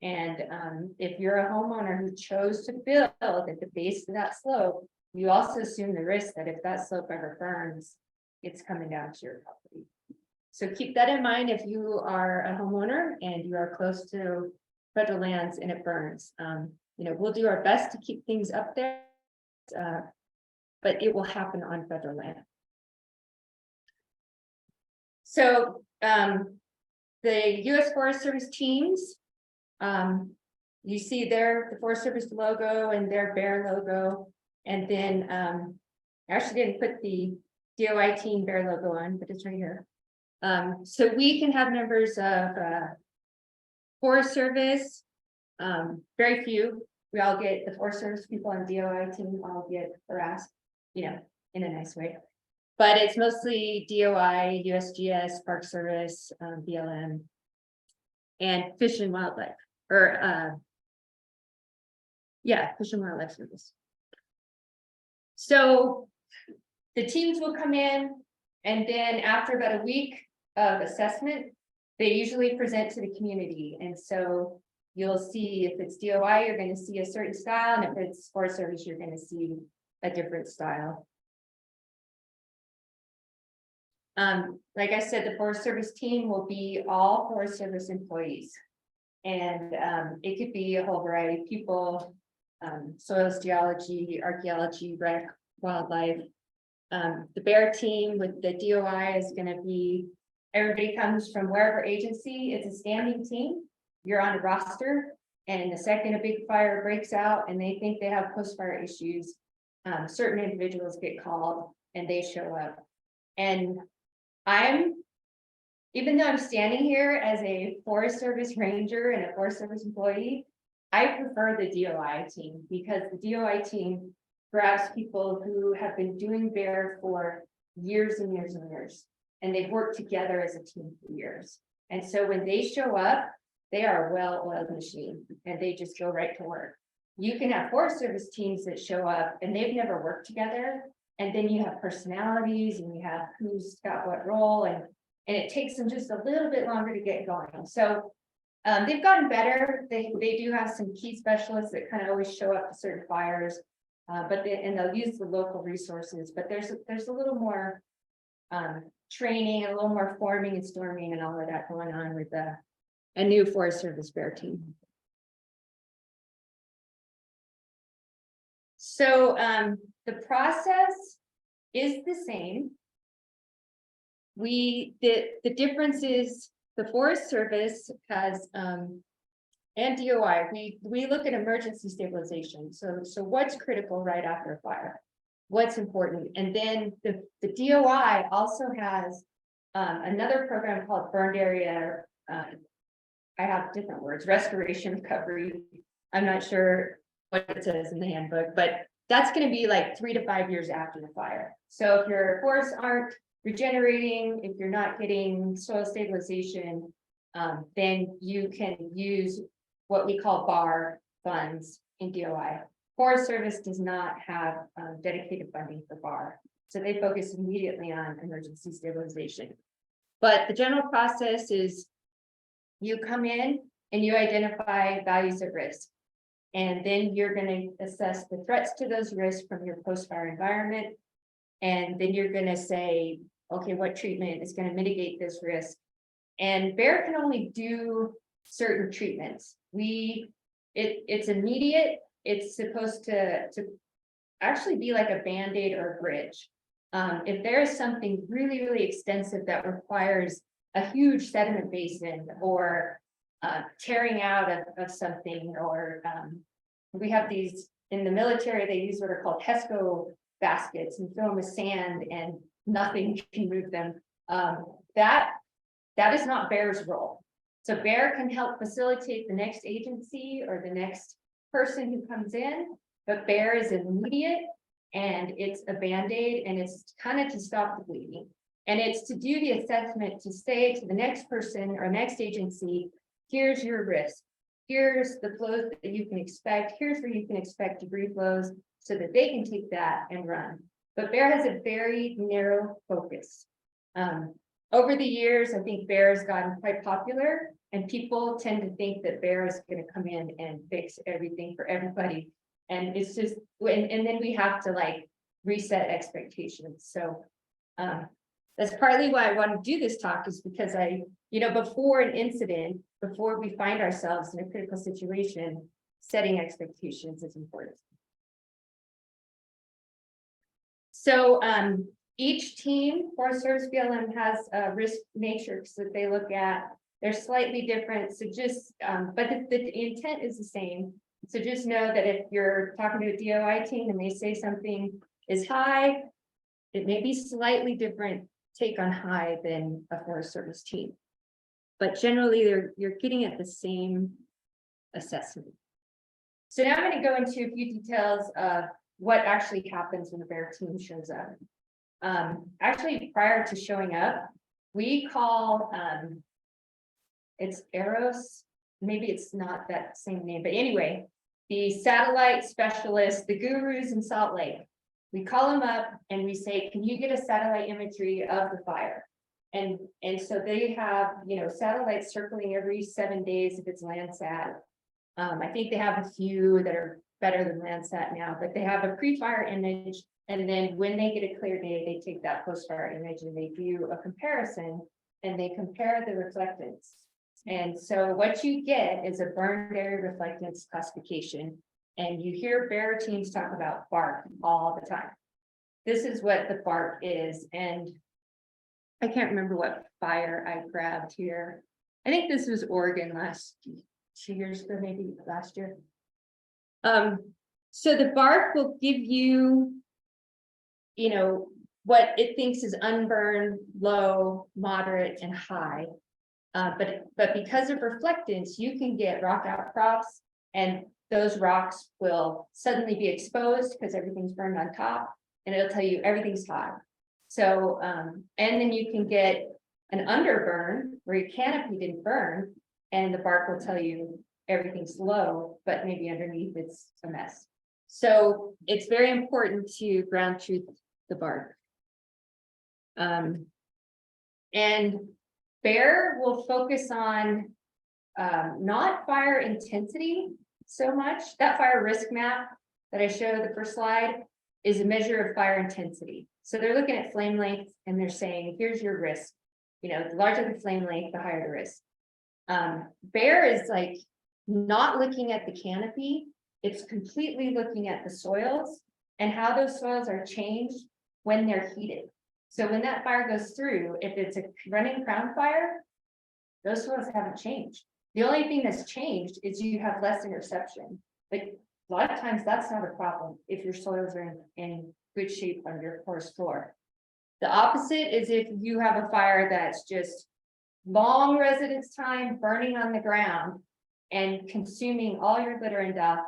And if you're a homeowner who chose to build at the base of that slope, you also assume the risk that if that slope ever burns, it's coming down to your property. So keep that in mind if you are a homeowner and you are close to federal lands and it burns. You know, we'll do our best to keep things up there, but it will happen on federal land. So the U.S. Forest Service teams, you see there the Forest Service logo and their BAER logo, and then I actually didn't put the DOI team BAER logo on, but it's right here. So we can have members of Forest Service, very few. We all get the Forest Service people on DOI team all get harassed, you know, in a nice way. But it's mostly DOI, USGS, Park Service, BLM, and Fish and Wildlife, or yeah, Fish and Wildlife Service. So the teams will come in, and then after about a week of assessment, they usually present to the community. And so you'll see if it's DOI, you're going to see a certain style, and if it's Forest Service, you're going to see a different style. Like I said, the Forest Service team will be all Forest Service employees. And it could be a whole variety of people, soils geology, archaeology, rec, wildlife. The BAER team with the DOI is going to be, everybody comes from wherever agency. It's a standing team. You're on a roster, and the second a big fire breaks out and they think they have post-fire issues, certain individuals get called and they show up. And even though I'm standing here as a Forest Service ranger and a Forest Service employee, I prefer the DOI team because the DOI team grabs people who have been doing BAER for years and years and years. And they've worked together as a team for years. And so when they show up, they are a well-oiled machine and they just go right to work. You can have Forest Service teams that show up and they've never worked together. And then you have personalities and you have who's got what role and it takes them just a little bit longer to get going. So they've gotten better. They do have some key specialists that kind of always show up to certain fires. But they'll use the local resources, but there's a little more training, a little more forming and storming and all of that going on with a new Forest Service BAER team. So the process is the same. The difference is the Forest Service has and DOI, we look at emergency stabilization. So what's critical right after a fire? What's important? And then the DOI also has another program called burned area. I have different words, restoration recovery. I'm not sure what it says in the handbook, but that's going to be like 3 to 5 years after the fire. So if your forests aren't regenerating, if you're not getting soil stabilization, then you can use what we call BAER funds in DOI. Forest Service does not have dedicated funding for BAER, so they focus immediately on emergency stabilization. But the general process is you come in and you identify values of risk. And then you're going to assess the threats to those risks from your post-fire environment. And then you're going to say, okay, what treatment is going to mitigate this risk? And BAER can only do certain treatments. It's immediate. It's supposed to actually be like a Band-Aid or a bridge. If there is something really, really extensive that requires a huge sediment basin or tearing out of something, or we have these in the military, they use what are called HESCO baskets and fill them with sand and nothing can move them. That is not BAER's role. So BAER can help facilitate the next agency or the next person who comes in, but BAER is immediate and it's a Band-Aid and it's kind of to stop the bleeding. And it's to do the assessment to say to the next person or next agency, here's your risk. Here's the flows that you can expect. Here's where you can expect debris flows so that they can take that and run. But BAER has a very narrow focus. Over the years, I think BAER has gotten quite popular and people tend to think that BAER is going to come in and fix everything for everybody. And it's just, and then we have to like reset expectations. So that's partly why I want to do this talk, is because before an incident, before we find ourselves in a critical situation, setting expectations is important. So each team, Forest Service BLM, has a risk matrix that they look at. They're slightly different, so just, but the intent is the same. So just know that if you're talking to a DOI team and they say something is high, it may be slightly different take on high than a Forest Service team. But generally, you're getting at the same assessment. So now I'm going to go into a few details of what actually happens when the BAER team shows up. Actually, prior to showing up, we call it's Eros. Maybe it's not that same name, but anyway, the satellite specialists, the gurus in Salt Lake. We call them up and we say, can you get a satellite imagery of the fire? And so they have, satellites circling every 7 days if it's Landsat. I think they have a few that are better than Landsat now, but they have a pre-fire image. And then when they get a clear day, they take that post-fire image and they do a comparison and they compare the reflectance. And so what you get is a burned area reflectance classification. And you hear BAER teams talk about BARC all the time. This is what the BARC is. And I can't remember what fire I grabbed here. I think this was Oregon last 2 years ago, maybe last year. So the BARC will give you, what it thinks is unburned, low, moderate, and high. But because of reflectance, you can get rock outcrops, and those rocks will suddenly be exposed because everything's burned on top, and it'll tell you everything's hot. So, and then you can get an underburn where your canopy didn't burn, and the bark will tell you everything's low, but maybe underneath it's a mess. So it's very important to ground truth the bark. And BAER will focus on not fire intensity so much. That fire risk map that I showed the first slide is a measure of fire intensity. So they're looking at flame length and they're saying, here's your risk. You know, the larger the flame length, the higher the risk. BAER is like not looking at the canopy. It's completely looking at the soils and how those soils are changed when they're heated. So when that fire goes through, if it's a running crown fire, those soils haven't changed. The only thing that's changed is you have less interception. But a lot of times that's not a problem if your soils are in good shape under your forest floor. The opposite is if you have a fire that's just long residence time burning on the ground and consuming all your litter and duff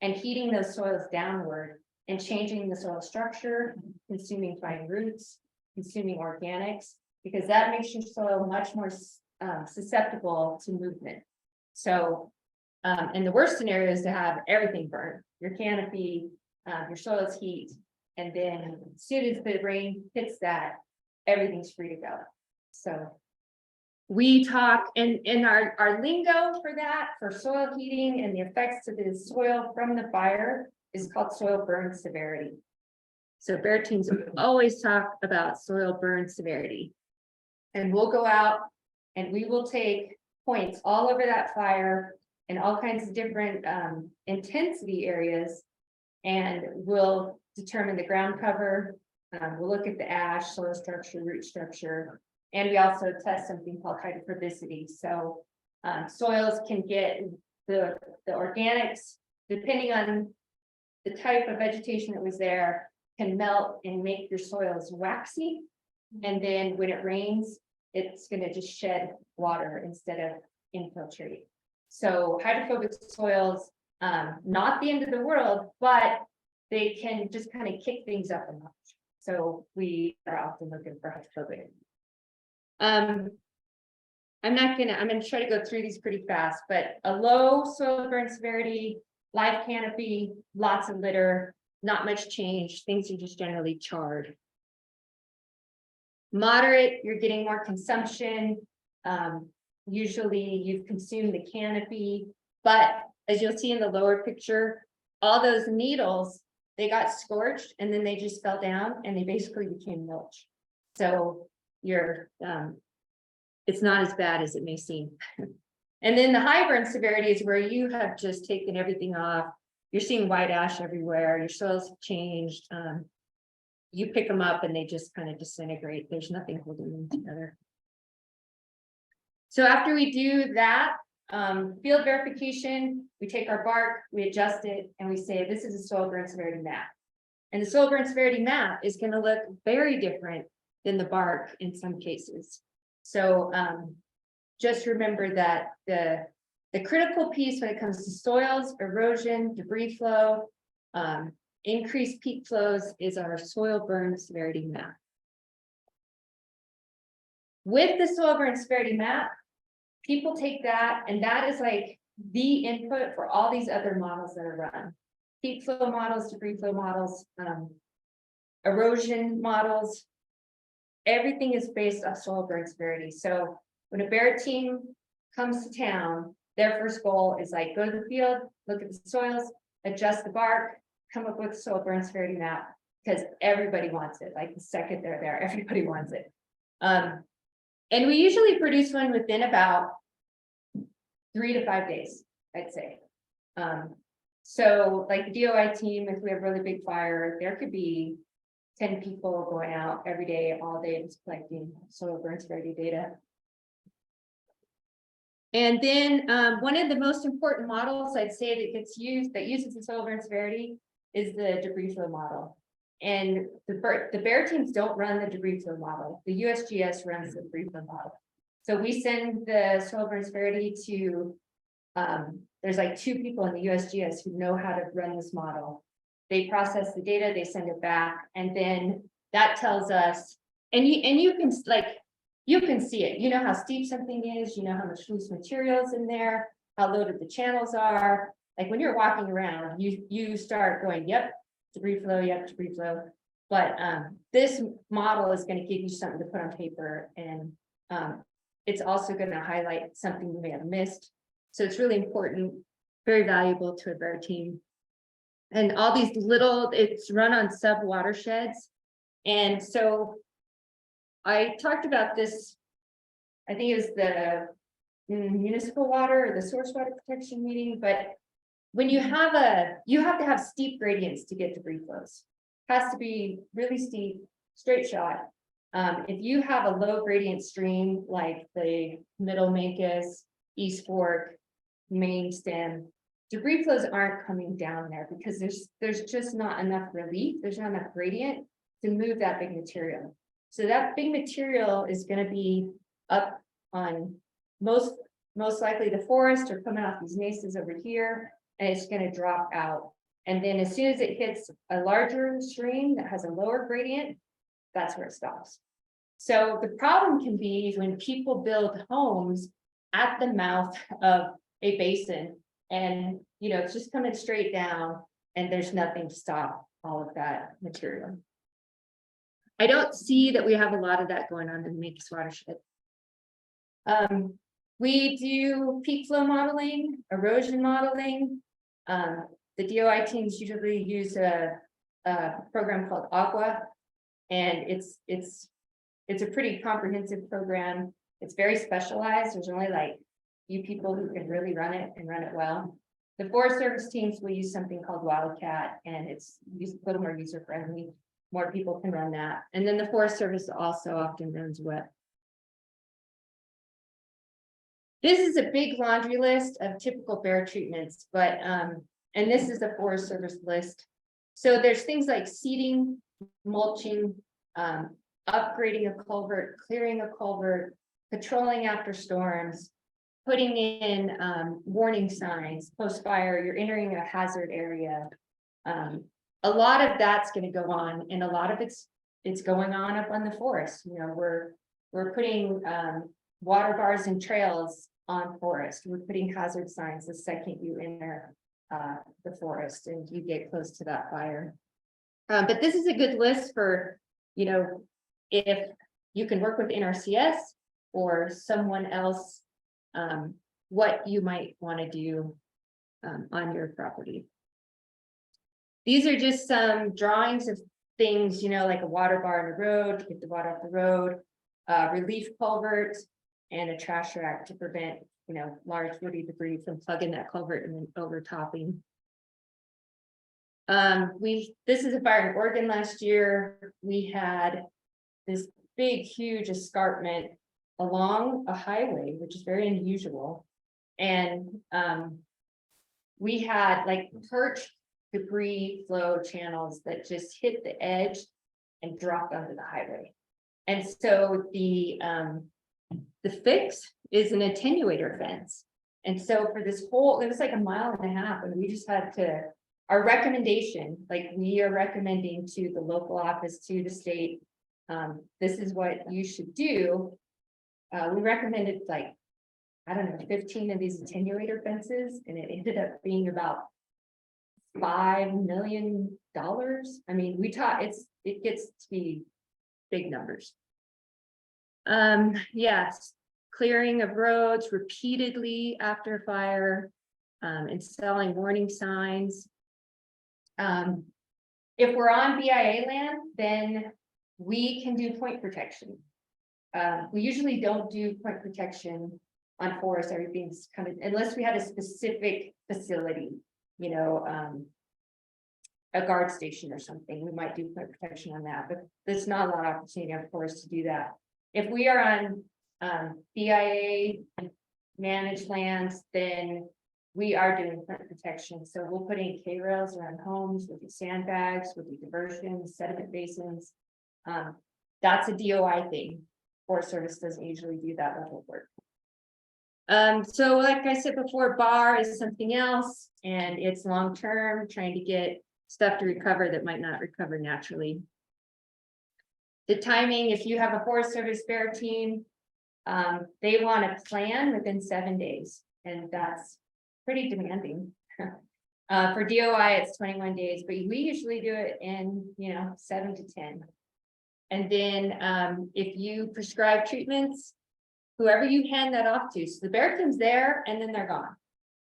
and heating those soils downward and changing the soil structure, consuming fine roots, consuming organics, because that makes your soil much more susceptible to movement. So, and the worst scenario is to have everything burn, your canopy, your soil's heat, and then as soon as the rain hits that, everything's free to go. So we talk, and our lingo for that, for soil heating and the effects to the soil from the fire is called soil burn severity. So BAER teams always talk about soil burn severity. And we'll go out and we will take points all over that fire and all kinds of different intensity areas, and we'll determine the ground cover. We'll look at the ash, soil structure, root structure, and we also test something called hydrophobicity. So soils can get the organics, depending on the type of vegetation that was there, can melt and make your soils waxy. And then when it rains, it's going to just shed water instead of infiltrate. So hydrophobic soils, not the end of the world, but they can just kind of kick things up a notch. So we are often looking for hydrophobic. I'm gonna try to go through these pretty fast, but a low soil burn severity, live canopy, lots of litter, not much change, things are just generally charred. Moderate, you're getting more consumption. Usually you've consumed the canopy, but as you'll see in the lower picture, all those needles, they got scorched and then they just fell down and they basically became mulch. So you're, it's not as bad as it may seem. And then the high burn severity is where you have just taken everything off. You're seeing white ash everywhere. Your soils have changed. You pick them up and they just kind of disintegrate. There's nothing holding them together. So after we do that field verification, we take our bark, we adjust it, and we say, this is a soil burn severity map. And the soil burn severity map is going to look very different than the bark in some cases. So just remember that the critical piece when it comes to soils, erosion, debris flow, increased peak flows is our soil burn severity map. With the soil burn severity map, people take that, and that is like the input for all these other models that are run. Peak flow models, debris flow models, erosion models. Everything is based off soil burn severity. So when a BAER team comes to town, their first goal is like, go to the field, look at the soils, adjust the bark, come up with a soil burn severity map, because everybody wants it. Like the second they're there, everybody wants it. And we usually produce one within about 3 to 5 days, I'd say. So like the DOI team, if we have really big fire, there could be 10 people going out every day, all day, just collecting soil burn severity data. And then one of the most important models I'd say that gets used, that uses the soil burn severity, is the debris flow model. And the BAER teams don't run the debris flow model. The USGS runs the debris flow model. So we send the soil burns Verde to, there's like 2 people in the USGS who know how to run this model. They process the data, they send it back, and then that tells us, and you can like, you can see it. You know how steep something is, you know how much loose materials in there, how loaded the channels are. Like when you're walking around, you start going, yep, debris flow, yep, debris flow. But this model is going to give you something to put on paper, and it's also going to highlight something you may have missed. So it's really important, very valuable to a BAER team. And all these little, it's run on sub watersheds. And so I talked about this, I think it was the municipal water or the source water protection meeting, but when you have you have to have steep gradients to get debris flows. Has to be really steep, straight shot. If you have a low gradient stream like the middle Mancos, East Fork, main stem, debris flows aren't coming down there because there's just not enough relief, there's not enough gradient to move that big material. So that big material is going to be up on most likely the forest or coming off these mesas over here, and it's going to drop out. And then as soon as it hits a larger stream that has a lower gradient, that's where it stops. So the problem can be when people build homes at the mouth of a basin, and it's just coming straight down, and there's nothing to stop all of that material. I don't see that we have a lot of that going on in the Mancos Watershed. We do peak flow modeling, erosion modeling. The DOI teams usually use a program called Aqua, and it's a pretty comprehensive program. It's very specialized. There's only like few people who can really run it and run it well. The Forest Service teams will use something called Wolcott, and it's a little more user friendly. More people can run that. And then the Forest Service also often runs WEP. This is a big laundry list of typical BAER treatments, but and this is the Forest Service list. So there's things like seeding, mulching, upgrading a culvert, clearing a culvert, patrolling after storms, putting in warning signs, post-fire, you're entering a hazard area. A lot of that's going to go on, and a lot of it's going on up on the forest. We're putting water bars and trails on forest. We're putting hazard signs the second you enter the forest and you get close to that fire. But this is a good list for, if you can work with NRCS or someone else, what you might want to do on your property. These are just some drawings of things, like a water bar in the road to get the water off the road, relief culvert, and a trash rack to prevent, large woody debris from plugging that culvert and then overtopping. This is a fire in Oregon last year. We had this big, huge escarpment along a highway, which is very unusual. And we had like perched debris flow channels that just hit the edge and dropped onto the highway. And so the fix is an attenuator fence. And so for this whole, it was like 1.5 miles, and we just had to, our recommendation, like we are recommending to the local office, to the state, this is what you should do. We recommended like, I don't know, 15 of these attenuator fences, and it ended up being about $5 million. I mean, we taught it gets to be big numbers. Yes, clearing of roads repeatedly after fire, installing warning signs. If we're on BIA land, then we can do point protection. We usually don't do point protection on forest. Everything's kind of, unless we had a specific facility, a guard station or something, we might do point protection on that, but there's not a lot of opportunity on forest to do that. If we are on BIA managed lands, then we are doing front protection, so we'll put in K-rails around homes, we'll do sandbags, we'll do diversions, sediment basins. That's a DOI thing. Forest Service doesn't usually do that level of work. So like I said before, BAER is something else, and it's long-term, trying to get stuff to recover that might not recover naturally. The timing, if you have a Forest Service BAER team, they want a plan within 7 days, and that's pretty demanding. For DOI, it's 21 days, but we usually do it in, 7 to 10. And then, if you prescribe treatments, whoever you hand that off to, so the BAER team's there and then they're gone.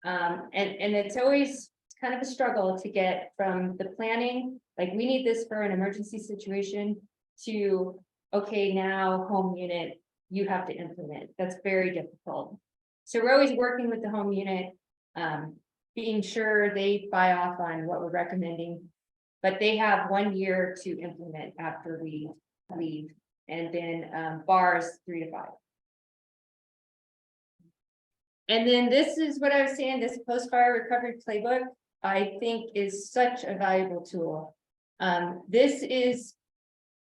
And it's always kind of a struggle to get from the planning, like we need this for an emergency situation, to, okay, now home unit, you have to implement. That's very difficult. So we're always working with the home unit, being sure they buy off on what we're recommending. But they have 1 year to implement after we leave, and then BAER's 3 to 5. And then this is what I was saying, this post-fire recovery playbook, I think is such a valuable tool. This is,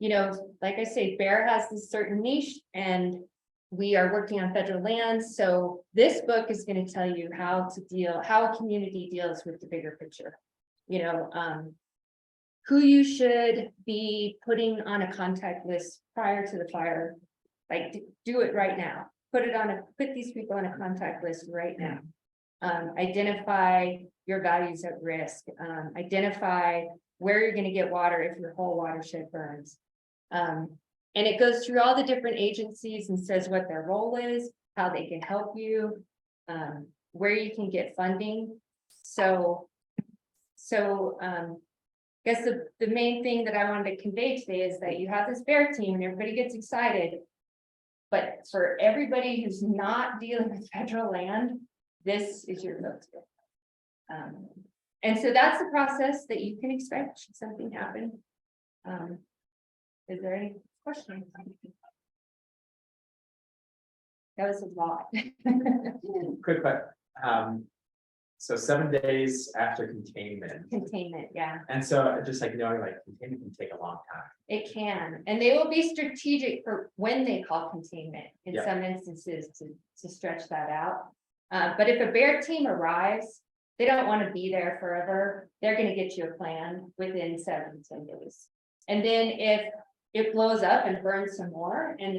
like I say, BAER has this certain niche, and we are working on federal lands. So this book is going to tell you how a community deals with the bigger picture. Who you should be putting on a contact list prior to the fire, like do it right now. Put these people on a contact list right now. Identify your values at risk. Identify where you're going to get water if your whole watershed burns. And it goes through all the different agencies and says what their role is, how they can help you, where you can get funding. So I guess the main thing that I wanted to convey today is that you have this BAER team and everybody gets excited. But for everybody who's not dealing with federal land, this is your go-to. And so that's the process that you can expect should something happen. Is there any questions? That was a lot. Quick, but, so 7 days after containment. Containment, yeah. And so just like knowing like containment can take a long time. It can, and they will be strategic for when they call containment in Yeah. some instances to stretch that out. But if a BAER team arrives, they don't want to be there forever. They're going to get you a plan within 7 to 10 days. And then if it blows up and burns some more and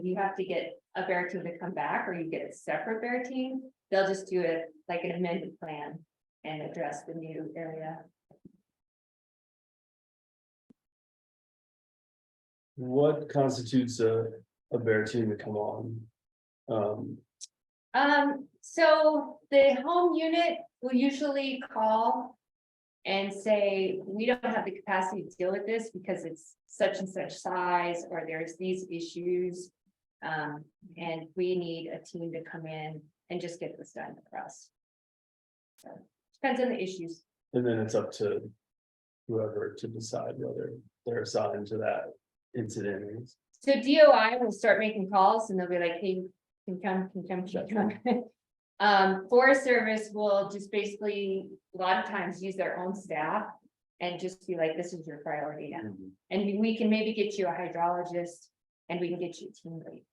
you have to get a BAER team to come back, or you get a separate BAER team, they'll just do it like an amended plan and address the new area. What constitutes a BAER team to come on? So the home unit will usually call and say, we don't have the capacity to deal with this because it's such and such size, or there's these issues. And we need a team to come in and just get this done for us. So depends on the issues. And then it's up to whoever to decide whether they're assigned to that incident. So DOI will start making calls and they'll be like, hey, can come. Forest Service will just basically a lot of times use their own staff and just be like, this is your priority now. Mm-hmm. And we can maybe get you a hydrologist and we can get you a team lead.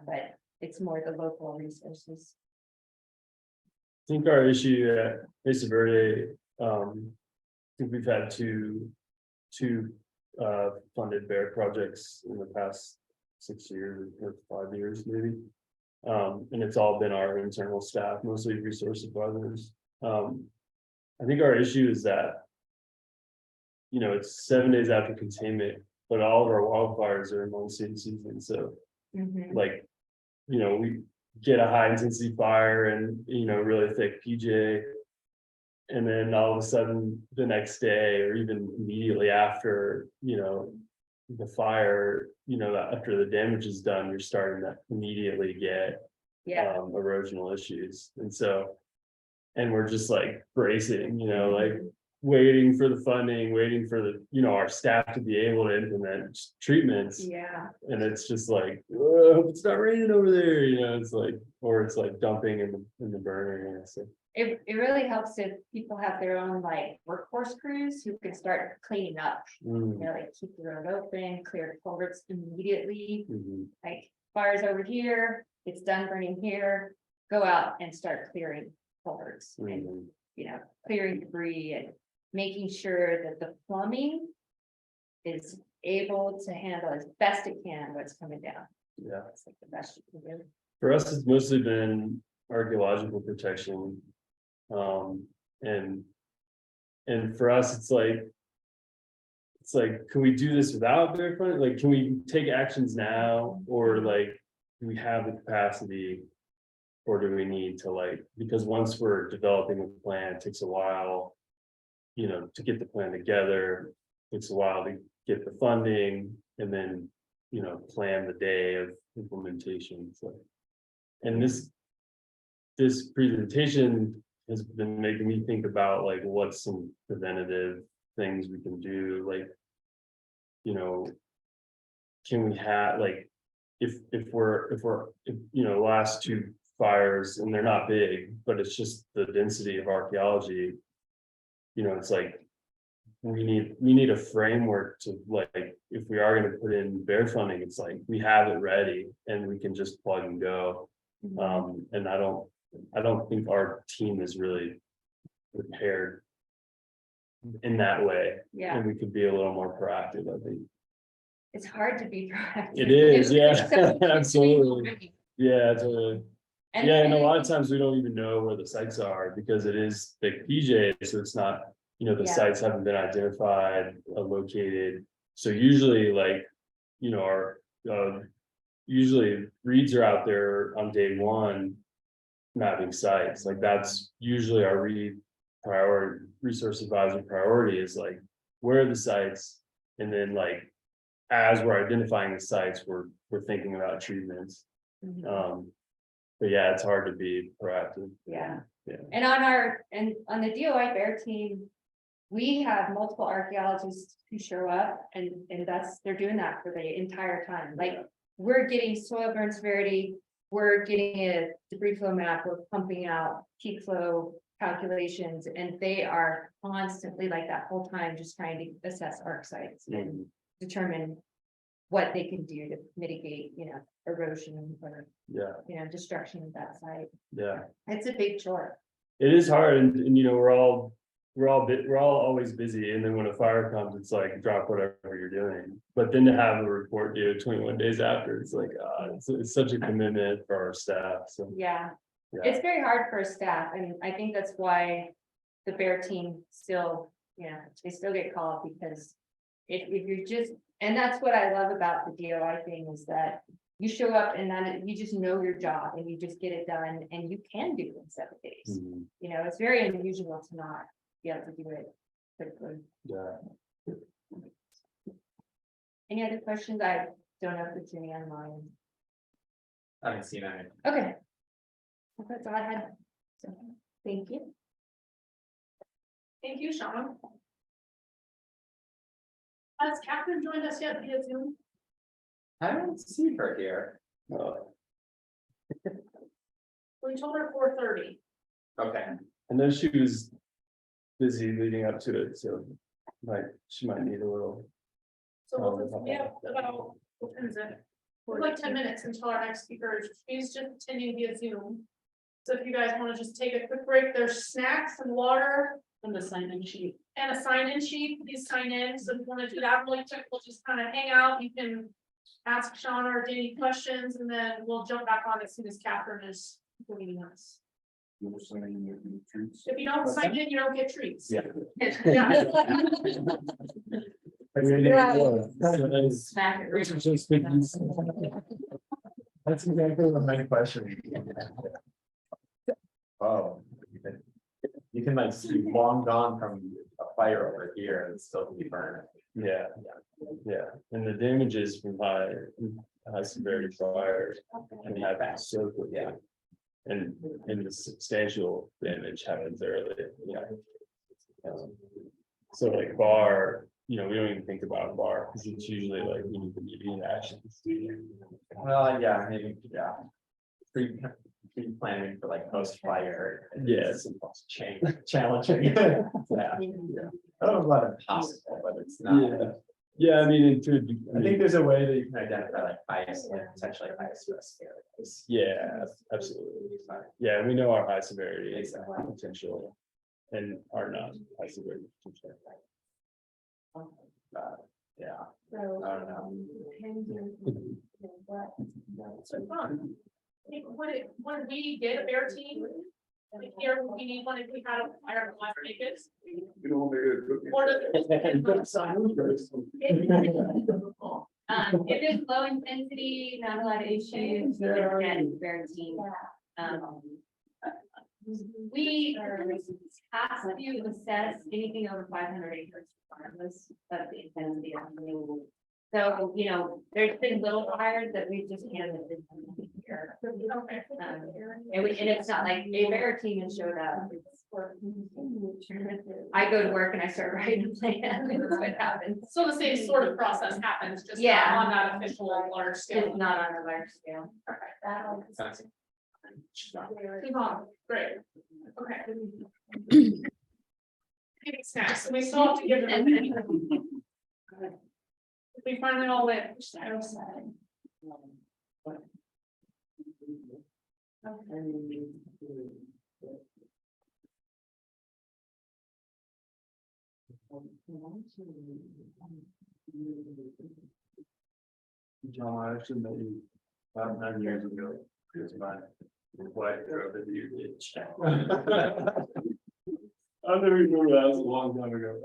But it's more the local resources. I think our issue at Mesa Verde, I think we've had two funded BAER projects in the past 6 years or 5 years maybe. And it's all been our internal staff, mostly resource advisors. I think our issue is that, it's 7 days after containment, but all of our wildfires are in monsoon season. So like, we get a high intensity fire and, really thick PJ. And then all of a sudden the next day, or even immediately after, the fire, after the damage is done, you're starting to immediately get erosional issues. And so, and we're just like bracing, like waiting for the funding, waiting for the, our staff to be able to implement treatments. Yeah, And it's just like, "Oh, I hope it's not raining over there, it's like, or it's like dumping in the burner, so. it really helps if people have their own like workforce crews who can start cleaning up. Mm, Like keep the road open, clear culverts immediately, mhm, like fires over here, it's done burning here. Go out and start clearing culverts and, mhm. clearing debris and making sure that the plumbing is able to handle as best it can what's coming down. Yeah, That's like the best you can do. for us, it's mostly been archaeological protection. And for us, it's like, can we do this without BAER funding? Like, can we take actions now, or like, do we have the capacity? Or do we need to because once we're developing a plan, it takes a while. To get the plan together, takes a while to get the funding, and then, plan the day of implementation, so. And this presentation has been making me think about what's some preventative things we can do, can we have if last two fires, and they're not big, but it's just the density of archaeology. It's like we need a framework to if we are going to put in BAER funding, it's like we have it ready and we can just plug and go. And I don't think our team is really prepared in that way. Yeah, And we could be a little more proactive, I think. it's hard to be proactive. It is, yeah, It's so- absolutely. Yeah, totally. And- Yeah, and a lot of times we don't even know where the sites are because it is big PJ, so it's not, the Yeah. sites haven't been identified, located. So usually our, usually reads are out there on day one. Mapping sites, that's usually our resource advisor priority is where are the sites? And then as we're identifying the sites, we're thinking about treatments. Mhm. But yeah, it's hard to be proactive. Yeah. Yeah. And on the DOI BAER team, we have multiple archaeologists who show up and they're doing that for the entire time. We're getting soil burn severity, we're getting a debris flow map, we're pumping out peak flow calculations, and they are constantly that whole time just trying to assess arc sites and determine what they can do to mitigate, erosion or, Yeah, destruction of that site. yeah. It's a big chore. It is hard, and we're all always busy, and then when a fire comes, it's drop whatever you're doing. But then to have a report due 21 days after, it's it's such a commitment for our staff. So Yeah, yeah, it's very hard for staff, and I think that's why the BAER team still, they still get called, because if you're just, and that's what I love about the DOI thing, is that you show up and then you just know your job and you just get it done, and you can do it in 7 days. mhm, It's very unusual to not be able to do it quickly. yeah. Any other questions? I don't know if there's any online. I haven't seen any. Okay. Well, that's all I had. So, thank you. Thank you, Shauna. Has Catherine joined us yet via Zoom? I don't see her here. We told her 4:30. Okay. I know she was busy leading up to it, so she might need a little. So we have about, what time is it? We're like 10 minutes until our next speaker. She's just attending via Zoom. So if you guys want to just take a quick break, there's snacks and water. And the sign-in sheet. And a sign-in sheet, please sign in. So if you want to do that really quick, we'll just kind of hang out. You can ask Shauna or Danny questions, and then we'll jump back on as soon as Catherine is joining us. If you don't sign in, you don't get treats. Yeah. Yeah. Smack it. That's exactly my question. Oh. You can see long gone from a fire over here and still be burned. Yeah, and the damages from high severity fires can happen so quickly. Yeah. And the substantial damage happens early. Yeah. So like BAER, you know, we don't even think about BAER, because it's usually like we need immediate actions. Well, yeah, maybe, yeah. Pre-planning for like post-fire. Yes. Challenging. Yeah. I don't know about impossible, but it's not. Yeah, I mean, it could be. I think there's a way that you can identify like highest, like potentially highest risk areas. Yeah, absolutely. Yeah, we know our high severity Exactly. potential and our not high severity potential. Yeah, So. I don't know. So fun. I think when we did a BAER team, like here, we need one if we had a fire in Las Vegas. One of If it's low intensity, not a lot of issues, they're very team. We have to assess anything over 500 acres regardless of the intensity of the renewable. So, you know, there's been little fires that we just can't. And it's not like a BAER team has showed up. I go to work and I start writing a plan. That's what happens. So the same sort of process happens, just not Yeah. on that official large scale. It's not on a large scale. Great. Okay. Maybe snacks, we still have to give them. We finally all went. John, I actually met you about 9 years ago. Because my wife drove into your ditch. I never remember that was a long time ago.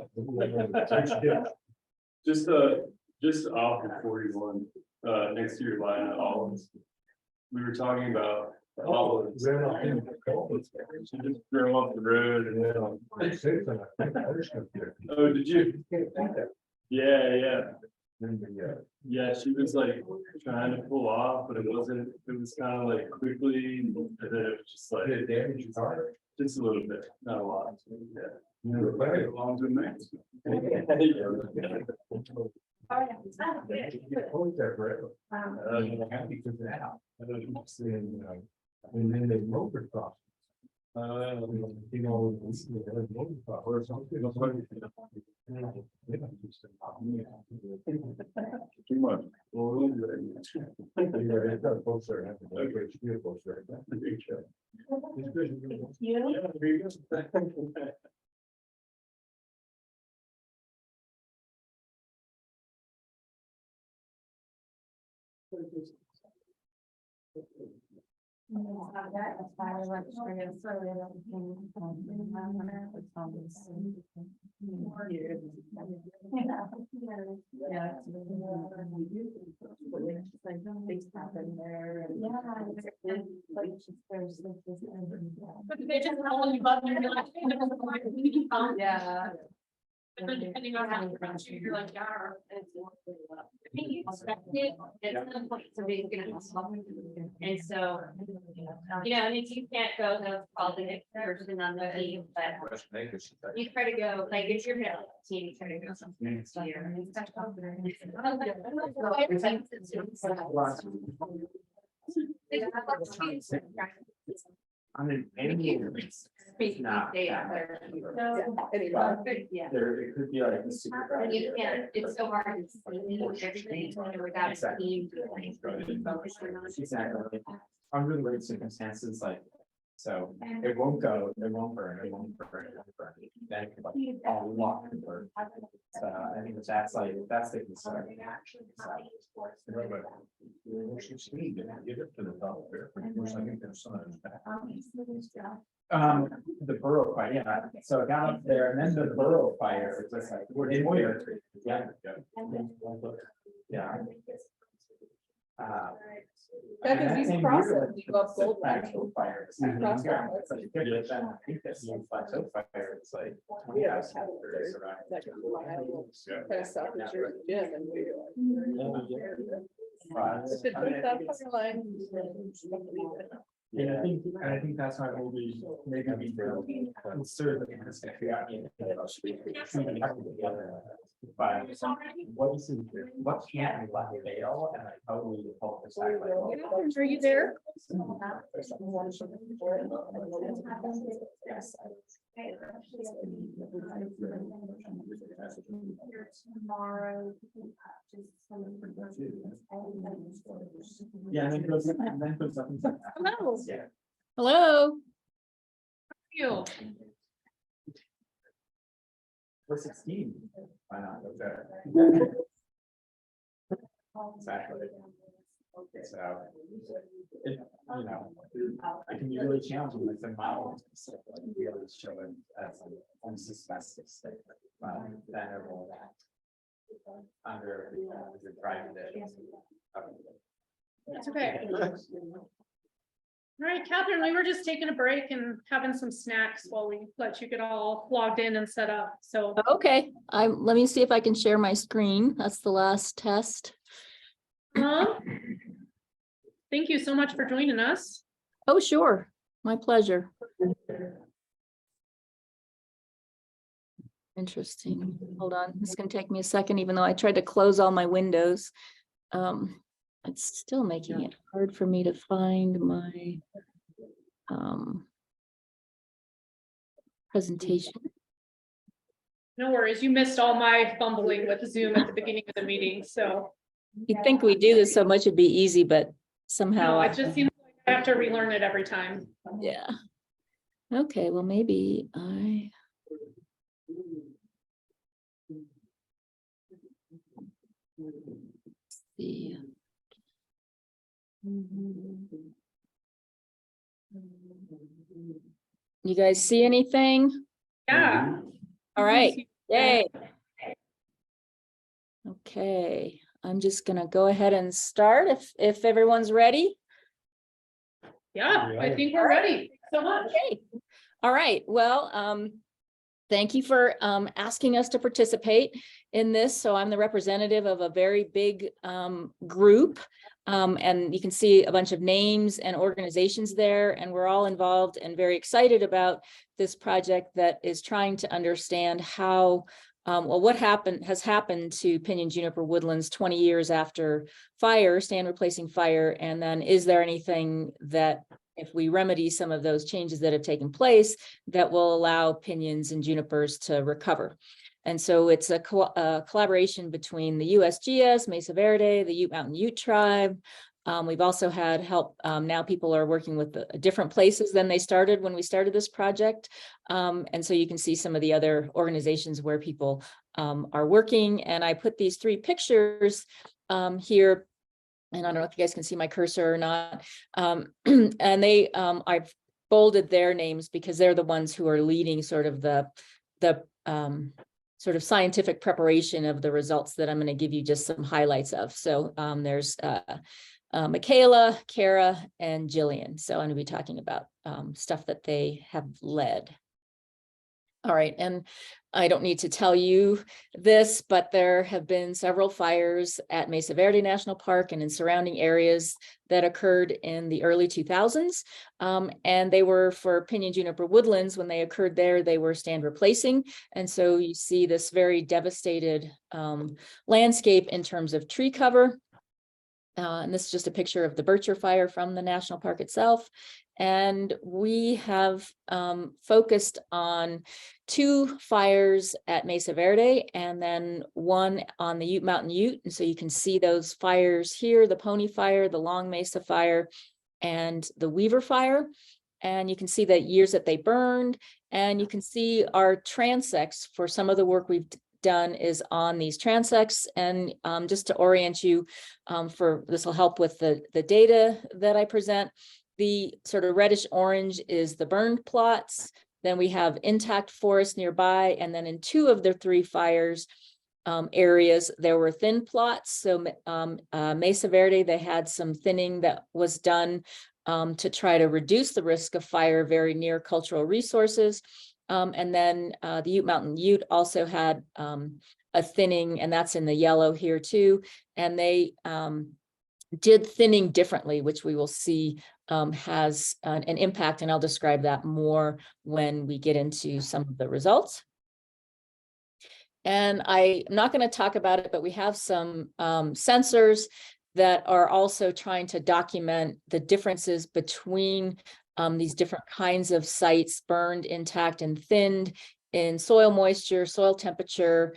Just off of 41, next to your line at Olives. We were talking about olives. She just drove off the road and. Oh, did you? Yeah. Yeah, she was like trying to pull off, but it wasn't, it was kind of like quickly, and then it was just like. Just a little bit, not a lot. Yeah. Long to next. And then they rolled across. You know, or something. Too much. But they just roll you button and you're like. Yeah. And then depending on how you're like, yeah. I think you expect it, at some point somebody's gonna have something. And so, you know, and if you can't go, they'll call the next person on the team, but you try to go, like, if you're gonna team, you try to go something next year. I mean, maybe not. Yeah. There, it could be like. a super- And you can't, it's so hard to see everything without a team. Exactly. Under the right circumstances, like, so it won't go, it won't burn, it won't burn, it won't burn. Then it could like a lot can burn. So I think that's like, that's the concern. The borough fire, yeah, so it got up there and then the borough fire, it's just like, we're in Moyer Creek, yeah. Yeah. Yeah, 'cause these crosses, you go up Gold Line. Actual fire. Across that. It's like, I think that's the plateau fire, it's like. Yeah, I was having theirs, like a mile, kind of south of your gym and we were like. But, If it I mean, puts I that think it's- fire line. And I think that's why we'll be maybe be concerned in this area. But what is what can't we let fail and how do we help this act like? Are you there? Yeah, and then goes up and Hello. yeah. Hello. You. We're 16. Why not? Exactly. So, it, you know, it can be really challenging with the models. So, like, we always show it as an unsuspected state, then everyone under the private conditions. That's okay. All right, Catherine, we were just taking a break and having some snacks while we let you get all logged in and set up. So Okay, let me see if I can share my screen. That's the last test. thank you so much for joining us. Oh, sure. My pleasure. Interesting. Hold on. It's going to take me a second, even though I tried to close all my windows. It's still making it hard for me to find my presentation. No worries. You missed all my fumbling with Zoom at the beginning of the meeting. So You'd think we do this so much it'd be easy, but somehow. no, it just seems like I have to relearn it every time. Yeah. Okay, well, maybe I. See. You guys see anything? Yeah. All right, yay. Okay, I'm just gonna go ahead and start if everyone's ready. Yeah, I think we're ready. Thanks so much. Okay. All right, well, thank you for asking us to participate in this. So I'm the representative of a very big group. And you can see a bunch of names and organizations there, and we're all involved and very excited about this project that is trying to understand how, well, what has happened to Pinyon-Juniper woodlands 20 years after fire, stand replacing fire, and then is there anything that if we remedy some of those changes that have taken place that will allow pinyons and junipers to recover. And so it's a collaboration between the USGS, Mesa Verde, the Ute Mountain Ute Tribe. We've also had help. Now people are working with different places than they started when we started this project. And so you can see some of the other organizations where people are working. And I put these 3 pictures here. And I don't know if you guys can see my cursor or not. And they, I've bolded their names because they're the ones who are leading sort of the sort of scientific preparation of the results that I'm going to give you just some highlights of. So there's Michaela, Kara, and Jillian. So I'm going to be talking about stuff that they have led. All right, and I don't need to tell you this, but there have been several fires at Mesa Verde National Park and in surrounding areas that occurred in the early 2000s. And they were for Pinyon-Juniper woodlands. When they occurred there, they were stand replacing. And so you see this very devastated landscape in terms of tree cover. And this is just a picture of the Bircher fire from the national park itself. And we have focused on 2 fires at Mesa Verde and then 1 on the Ute Mountain Ute. And so you can see those fires here, the Pony Fire, the Long Mesa Fire, and the Weaver Fire. And you can see the years that they burned. And you can see our transects for some of the work we've done is on these transects. And just to orient you, this will help with the data that I present. The sort of reddish orange is the burned plots. Then we have intact forest nearby. And then in 2 of the 3 fires areas, there were thin plots. So Mesa Verde, they had some thinning that was done to try to reduce the risk of fire very near cultural resources. And then the Ute Mountain Ute also had a thinning, and that's in the yellow here too. And they did thinning differently, which we will see has an impact, and I'll describe that more when we get into some of the results. And I'm not going to talk about it, but we have some sensors that are also trying to document the differences between these different kinds of sites, burned, intact, and thinned, in soil moisture, soil temperature,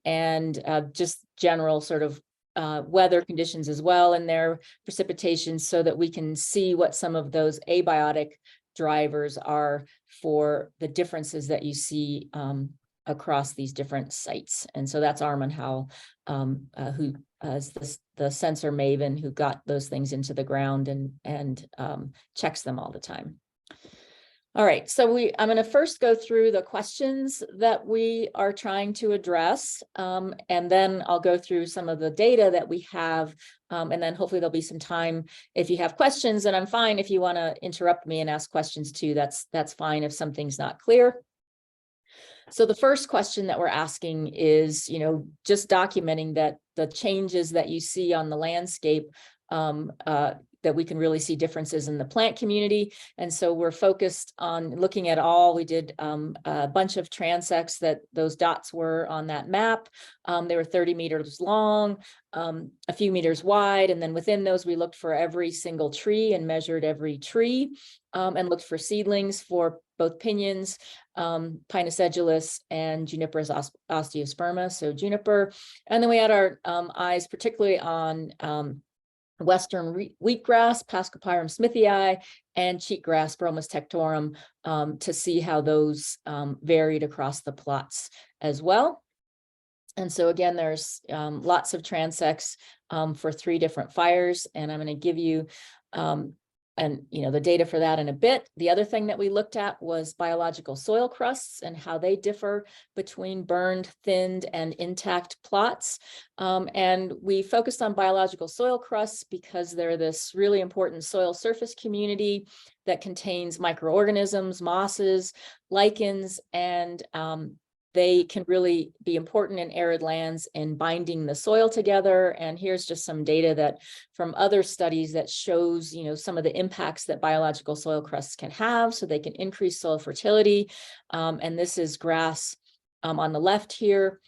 and just general sort of weather conditions as well, and their precipitation, so that we can see what some of those abiotic drivers are for the differences that you see across these different sites. And so that's Armin Howell, who is the sensor maven who got those things into the ground and checks them all the time. All right, so I'm going to first go through the questions that we are trying to address, and then I'll go through some of the data that we have, and then hopefully there'll be some time if you have questions, and I'm fine if you want to interrupt me and ask questions too. That's fine if something's not clear. So the first question that we're asking is, just documenting that the changes that you see on the landscape, that we can really see differences in the plant community. And so we're focused on looking at we did a bunch of transects that those dots were on that map. They were 30 meters long, a few meters wide. And then within those, we looked for every single tree and measured every tree, and looked for seedlings for both pinions, Pinus edulis, and Juniper's osteosperma, so juniper. And then we had our eyes particularly on Western wheatgrass, Pascopyrum smithii, and cheatgrass, Bromus tectorum, to see how those varied across the plots as well. And so again, there's lots of transects for 3 different fires, and I'm going to give you the data for that in a bit. The other thing that we looked at was biological soil crusts and how they differ between burned, thinned, and intact plots. And we focused on biological soil crusts because they're this really important soil surface community that contains microorganisms, mosses, lichens, and they can really be important in arid lands in binding the soil together. And here's just some data that from other studies that shows, some of the impacts that biological soil crusts can have, so they can increase soil fertility. And this is grass on the left here,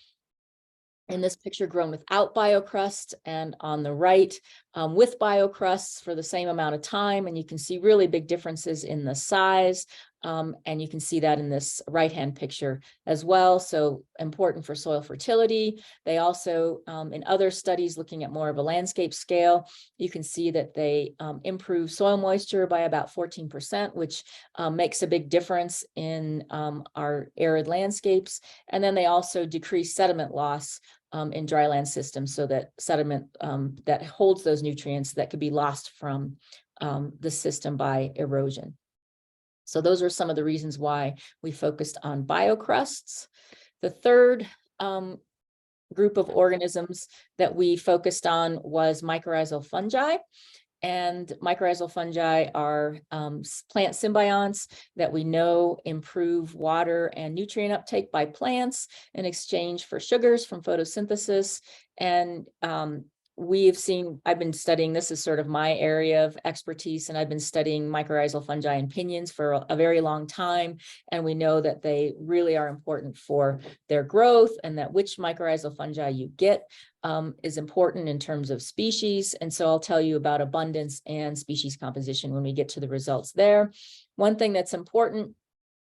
in this picture grown without biocrust, and on the right with biocrusts for the same amount of time. And you can see really big differences in the size. And you can see that in this right-hand picture as well. So important for soil fertility. They also, in other studies looking at more of a landscape scale, you can see that they improve soil moisture by about 14%, which makes a big difference in our arid landscapes. And then they also decrease sediment loss in dryland systems, so that sediment that holds those nutrients that could be lost from the system by erosion. So those are some of the reasons why we focused on biocrusts. The third group of organisms that we focused on was mycorrhizal fungi. And mycorrhizal fungi are plant symbionts that we know improve water and nutrient uptake by plants in exchange for sugars from photosynthesis. And I've been studying, this is sort of my area of expertise, and I've been studying mycorrhizal fungi and pinions for a very long time. And we know that they really are important for their growth, and that which mycorrhizal fungi you get is important in terms of species. And so I'll tell you about abundance and species composition when we get to the results there. One thing that's important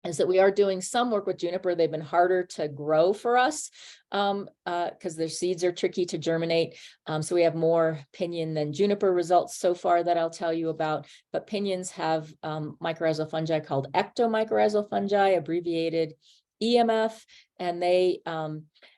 is that we are doing some work with juniper. They've been harder to grow for us because their seeds are tricky to germinate. So we have more pinyon than juniper results so far that I'll tell you about. But pinions have mycorrhizal fungi called ectomycorrhizal fungi, abbreviated EMF, and they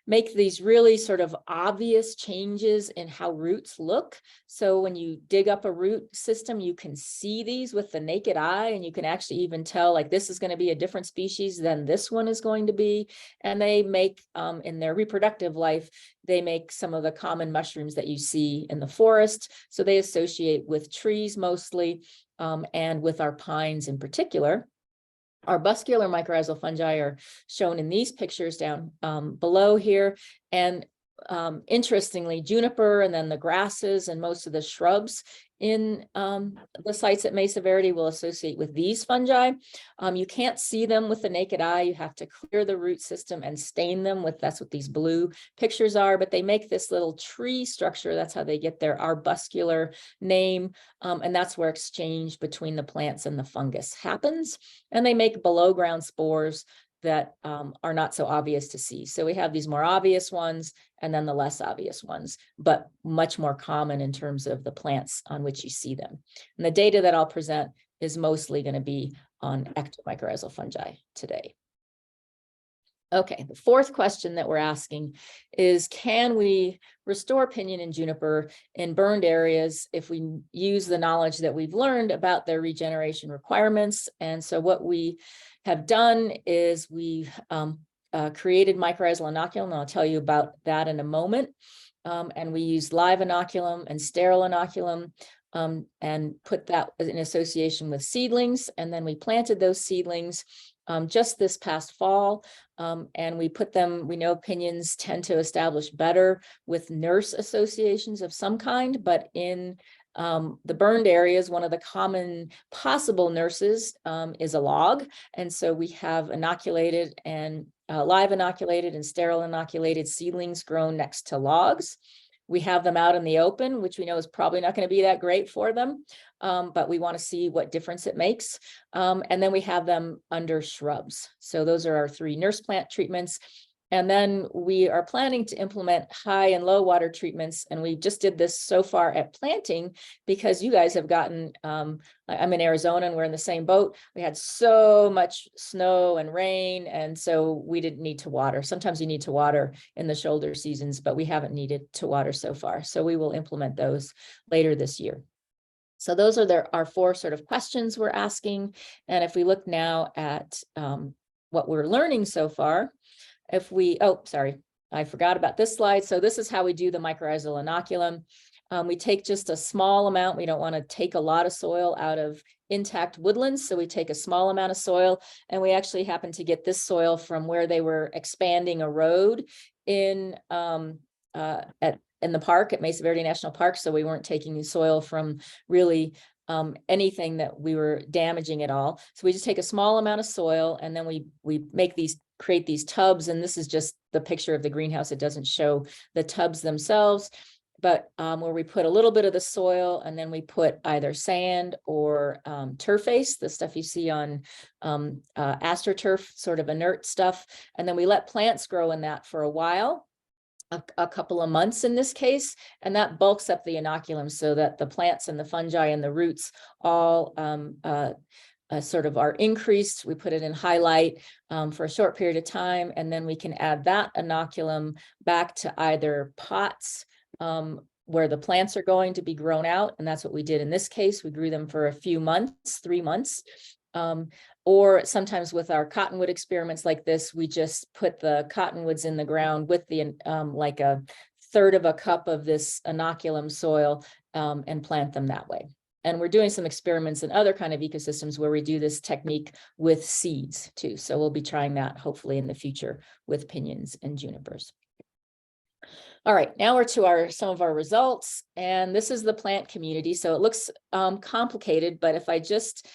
make these really sort of obvious changes in how roots look. So when you dig up a root system, you can see these with the naked eye, and you can actually even tell, like, this is going to be a different species than this one is going to be. And they make, in their reproductive life, they make some of the common mushrooms that you see in the forest. So they associate with trees mostly, and with our pines in particular. Our buscular mycorrhizal fungi are shown in these pictures down below here. And interestingly, juniper and then the grasses and most of the shrubs in the sites at Mesa Verde will associate with these fungi. You can't see them with the naked eye. You have to clear the root system and stain them with, that's what these blue pictures are, but they make this little tree structure. That's how they get their arbuscular name. And that's where exchange between the plants and the fungus happens. And they make below ground spores that are not so obvious to see. So we have these more obvious ones and then the less obvious ones, but much more common in terms of the plants on which you see them. And the data that I'll present is mostly going to be on ectomycorrhizal fungi today. Okay, the fourth question that we're asking is, can we restore pinyon and juniper in burned areas if we use the knowledge that we've learned about their regeneration requirements? And so what we have done is we've created mycorrhizal inoculum, and I'll tell you about that in a moment. And we used live inoculum and sterile inoculum and put that in association with seedlings. And then we planted those seedlings just this past fall. And we put them, we know pinyons tend to establish better with nurse associations of some kind, but in the burned areas, one of the common possible nurses is a log. And so we have inoculated and live inoculated and sterile inoculated seedlings grown next to logs. We have them out in the open, which we know is probably not going to be that great for them, but we want to see what difference it makes. And then we have them under shrubs. So those are our 3 nurse plant treatments. And then we are planning to implement high and low water treatments. And we just did this so far at planting because you guys have gotten, I'm in Arizona and we're in the same boat. We had so much snow and rain. And so we didn't need to water. Sometimes you need to water in the shoulder seasons, but we haven't needed to water so far. So we will implement those later this year. So those are our 4 sort of questions we're asking. And if we look now at what we're learning so far, if we, oh, sorry, I forgot about this slide. So this is how we do the mycorrhizal inoculum. We take just a small amount. We don't want to take a lot of soil out of intact woodlands. So we take a small amount of soil, and we actually happen to get this soil from where they were expanding a road in the park at Mesa Verde National Park. So we weren't taking soil from really anything that we were damaging at all. So we just take a small amount of soil, and then we create these tubs. And this is just the picture of the greenhouse. It doesn't show the tubs themselves, but where we put a little bit of the soil, and then we put either sand or turfase, the stuff you see on astroturf, sort of inert stuff. And then we let plants grow in that for a while. A couple of months in this case, and that bulks up the inoculum so that the plants and the fungi and the roots all sort of are increased. We put it in highlight for a short period of time, and then we can add that inoculum back to either pots where the plants are going to be grown out, and that's what we did in this case. We grew them for a few months, 3 months. Or sometimes with our cottonwood experiments like this, we just put the cottonwoods in the ground with the like a 1/3 of a cup of this inoculum soil and plant them that way. And we're doing some experiments in other kind of ecosystems where we do this technique with seeds too. So we'll be trying that hopefully in the future with pinyons and junipers. All right, now we're to some of our results, and this is the plant community. So it looks complicated, but if I just,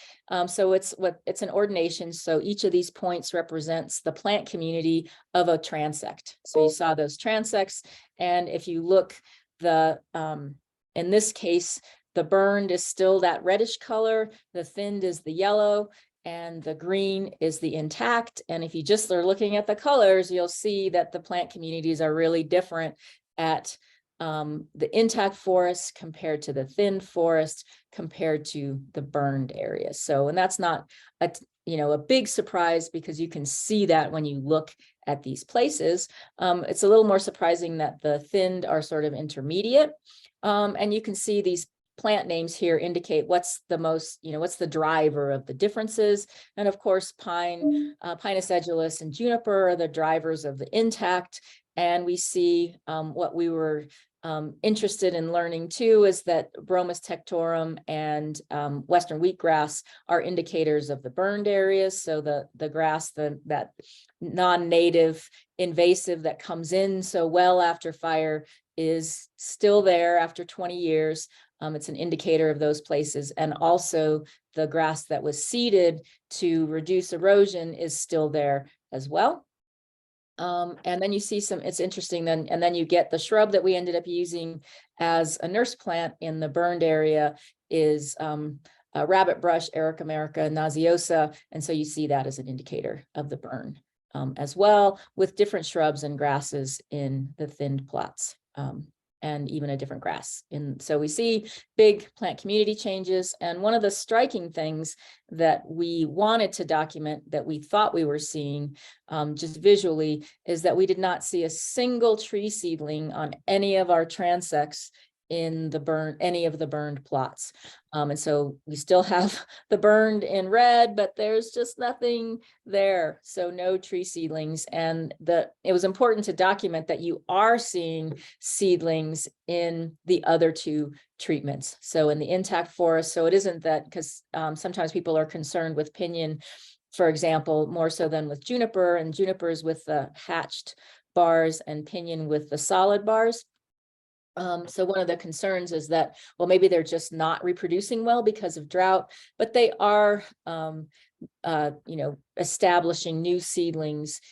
so it's an ordination. So each of these points represents the plant community of a transect. So you saw those transects, and if you look, in this case, the burned is still that reddish color, the thinned is the yellow, and the green is the intact. And if you just are looking at the colors, you'll see that the plant communities are really different at the intact forest compared to the thin forest compared to the burned areas. So, and that's not a big surprise because you can see that when you look at these places. It's a little more surprising that the thinned are sort of intermediate. And you can see these plant names here indicate what's the most, what's the driver of the differences. And of course, pine, Pinus edulis and juniper are the drivers of the intact. And we see what we were interested in learning too is that Bromus tectorum and Western wheatgrass are indicators of the burned areas. So the grass, that non-native invasive that comes in so well after fire is still there after 20 years. It's an indicator of those places. And also the grass that was seeded to reduce erosion is still there as well. And then you see it's interesting then, and then you get the shrub that we ended up using as a nurse plant in the burned area is a rabbit brush, Erica america nauseosa. And so you see that as an indicator of the burn as well, with different shrubs and grasses in the thinned plots. And even a different grass. And so we see big plant community changes. And one of the striking things that we wanted to document that we thought we were seeing just visually is that we did not see a single tree seedling on any of our transects in any of the burned plots. And so we still have the burned in red, but there's just nothing there. So no tree seedlings. And it was important to document that you are seeing seedlings in the other two treatments. So in the intact forest, so it isn't that, because sometimes people are concerned with pinyon, for example, more so than with juniper, and junipers with the hatched bars and pinyon with the solid bars. So one of the concerns is that, well, maybe they're just not reproducing well because of drought, but they are, establishing new seedlings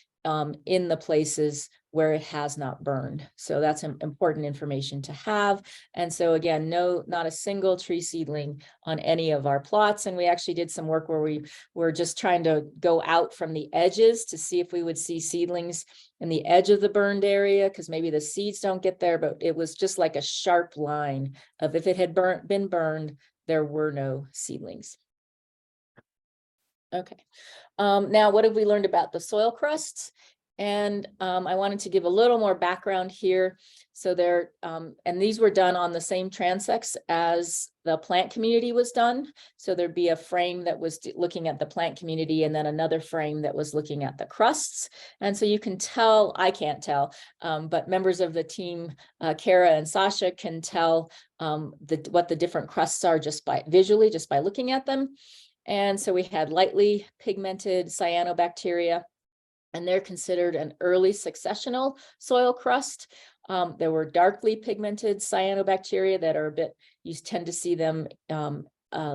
in the places where it has not burned. So that's important information to have. And so again, not a single tree seedling on any of our plots. And we actually did some work where we were just trying to go out from the edges to see if we would see seedlings in the edge of the burned area, because maybe the seeds don't get there, but it was just like a sharp line of if it had been burned, there were no seedlings. Okay. Now, what have we learned about the soil crusts? And I wanted to give a little more background here. So and these were done on the same transects as the plant community was done. So there'd be a frame that was looking at the plant community and then another frame that was looking at the crusts. And so you can tell, I can't tell, but members of the team, Kara and Sasha, can tell what the different crusts are just by looking at them. And so we had lightly pigmented cyanobacteria, and they're considered an early successional soil crust. There were darkly pigmented cyanobacteria that are a bit, you tend to see them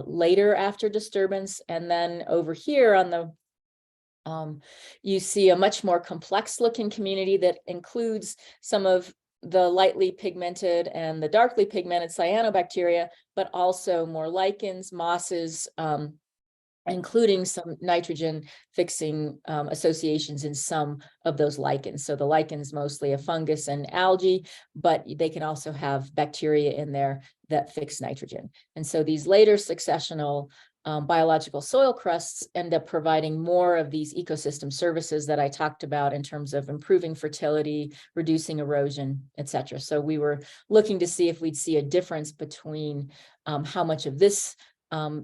later after disturbance. And then over here on the, you see a much more complex looking community that includes some of the lightly pigmented and the darkly pigmented cyanobacteria, but also more lichens, mosses, including some nitrogen fixing associations in some of those lichens. So the lichens mostly a fungus and algae, but they can also have bacteria in there that fix nitrogen. And so these later successional biological soil crusts end up providing more of these ecosystem services that I talked about in terms of improving fertility, reducing erosion, etc. So we were looking to see if we'd see a difference between how much of this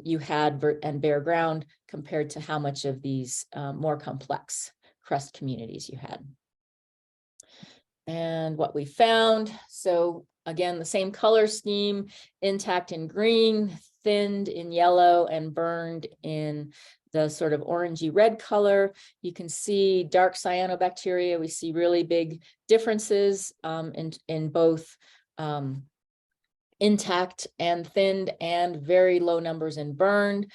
you had and bare ground compared to how much of these more complex crust communities you had. And what we found, so again, the same color scheme, intact in green, thinned in yellow, and burned in the sort of orangey red color. You can see dark cyanobacteria. We see really big differences in both intact and thinned, and very low numbers in burned.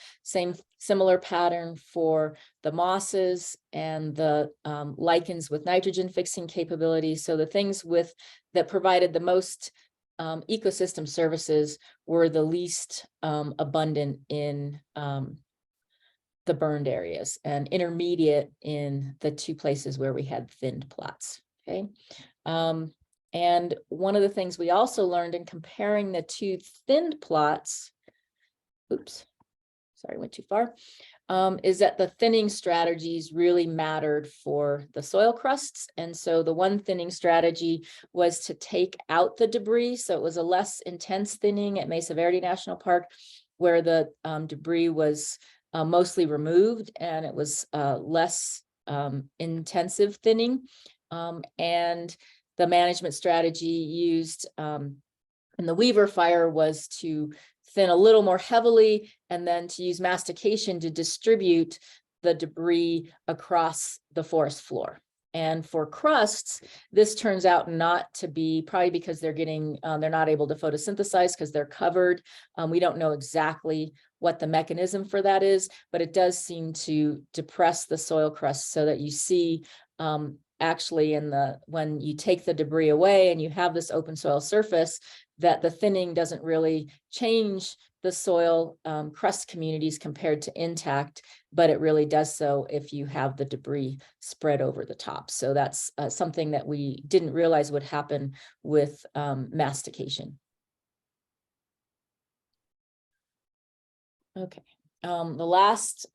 Similar pattern for the mosses and the lichens with nitrogen fixing capabilities. So the things that provided the most ecosystem services were the least abundant in the burned areas, and intermediate in the two places where we had thinned plots. Okay. And one of the things we also learned in comparing the two thinned plots, oops, sorry, went too far, is that the thinning strategies really mattered for the soil crusts. And so the one thinning strategy was to take out the debris. So it was a less intense thinning at Mesa Verde National Park, where the debris was mostly removed, and it was less intensive thinning. And the management strategy used in the Weaver fire was to thin a little more heavily and then to use mastication to distribute the debris across the forest floor. And for crusts, this turns out not to be, probably because they're getting, they're not able to photosynthesize because they're covered. We don't know exactly what the mechanism for that is, but it does seem to depress the soil crust so that you see actually when you take the debris away and you have this open soil surface, that the thinning doesn't really change the soil crust communities compared to intact, but it really does so if you have the debris spread over the top. So that's something that we didn't realize would happen with mastication. Okay. The last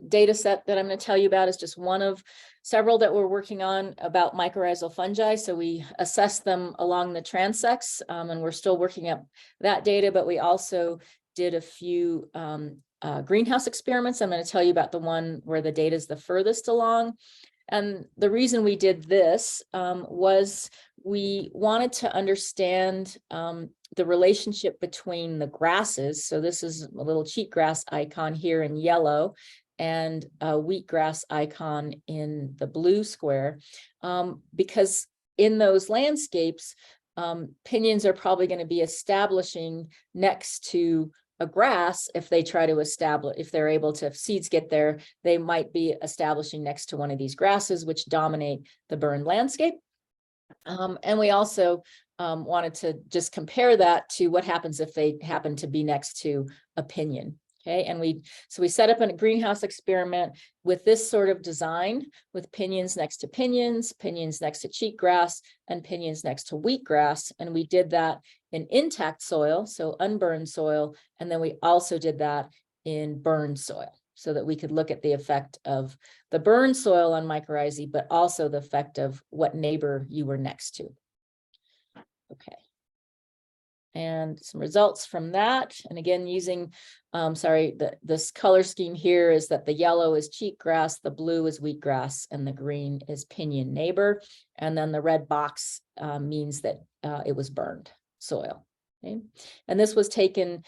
data set that I'm going to tell you about is just one of several that we're working on about mycorrhizal fungi. So we assessed them along the transects, and we're still working up that data, but we also did a few greenhouse experiments. I'm going to tell you about the one where the data is the furthest along. And the reason we did this was we wanted to understand the relationship between the grasses. So this is a little cheatgrass icon here in yellow and a wheatgrass icon in the blue square, because in those landscapes, pinyons are probably going to be establishing next to a grass. If they try to establish, if they're able to, if seeds get there, they might be establishing next to one of these grasses, which dominate the burned landscape. And we also wanted to just compare that to what happens if they happen to be next to a pinyon. Okay, and we set up a greenhouse experiment with this sort of design, with pinyons next to pinyons, pinyons next to cheatgrass, and pinyons next to wheatgrass. And we did that in intact soil, so unburned soil, and then we also did that in burned soil, so that we could look at the effect of the burned soil on mycorrhizae, but also the effect of what neighbor you were next to. Okay. And some results from that. And again, using, this color scheme here is that the yellow is cheatgrass, the blue is wheatgrass, and the green is pinyon neighbor. And then the red box means that it was burned soil. Okay? And this was taken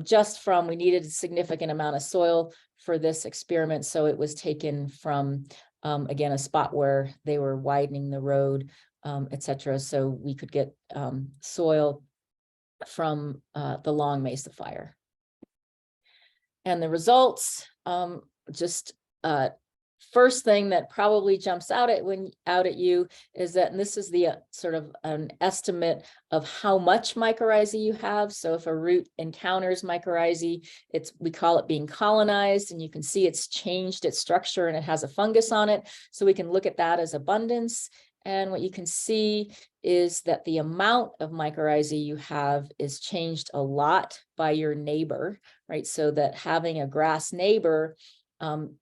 just from, we needed a significant amount of soil for this experiment. So it was taken from, again, a spot where they were widening the road, etc. So we could get soil from the Long Mesa fire. And the results, just first thing that probably jumps out at you is that, and this is the sort of an estimate of how much mycorrhizae you have. So if a root encounters mycorrhizae, we call it being colonized, and you can see it's changed its structure and it has a fungus on it. So we can look at that as abundance. And what you can see is that the amount of mycorrhizae you have is changed a lot by your neighbor, right? So that having a grass neighbor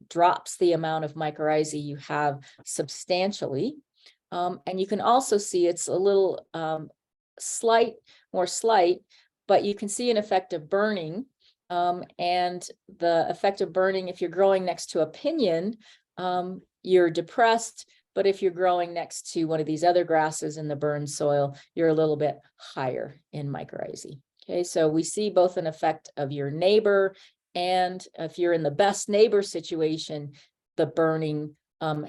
drops the amount of mycorrhizae you have substantially. And you can also see it's a little more slight, but you can see an effect of burning. And the effect of burning, if you're growing next to a pinyon, you're depressed. But if you're growing next to one of these other grasses in the burned soil, you're a little bit higher in mycorrhizae. Okay, so we see both an effect of your neighbor, and if you're in the best neighbor situation, the burning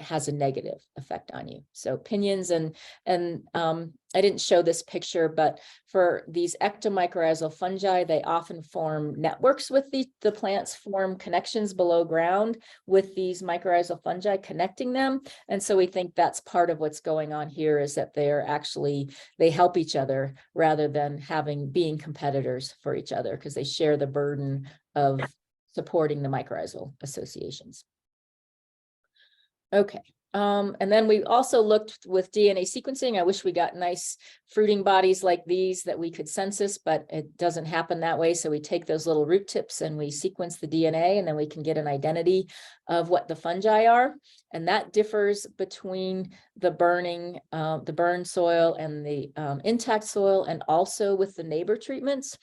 has a negative effect on you. So pinyons and I didn't show this picture, but for these ectomycorrhizal fungi, they often form networks with the plants, form connections below ground with these mycorrhizal fungi connecting them. And so we think that's part of what's going on here, is that they help each other rather than being competitors for each other, because they share the burden of supporting the mycorrhizal associations. Okay, and then we also looked with DNA sequencing. I wish we got nice fruiting bodies like these that we could census, but it doesn't happen that way. So we take those little root tips and we sequence the DNA, and then we can get an identity of what the fungi are. And that differs between the burned soil and the intact soil, and also with the neighbor treatments.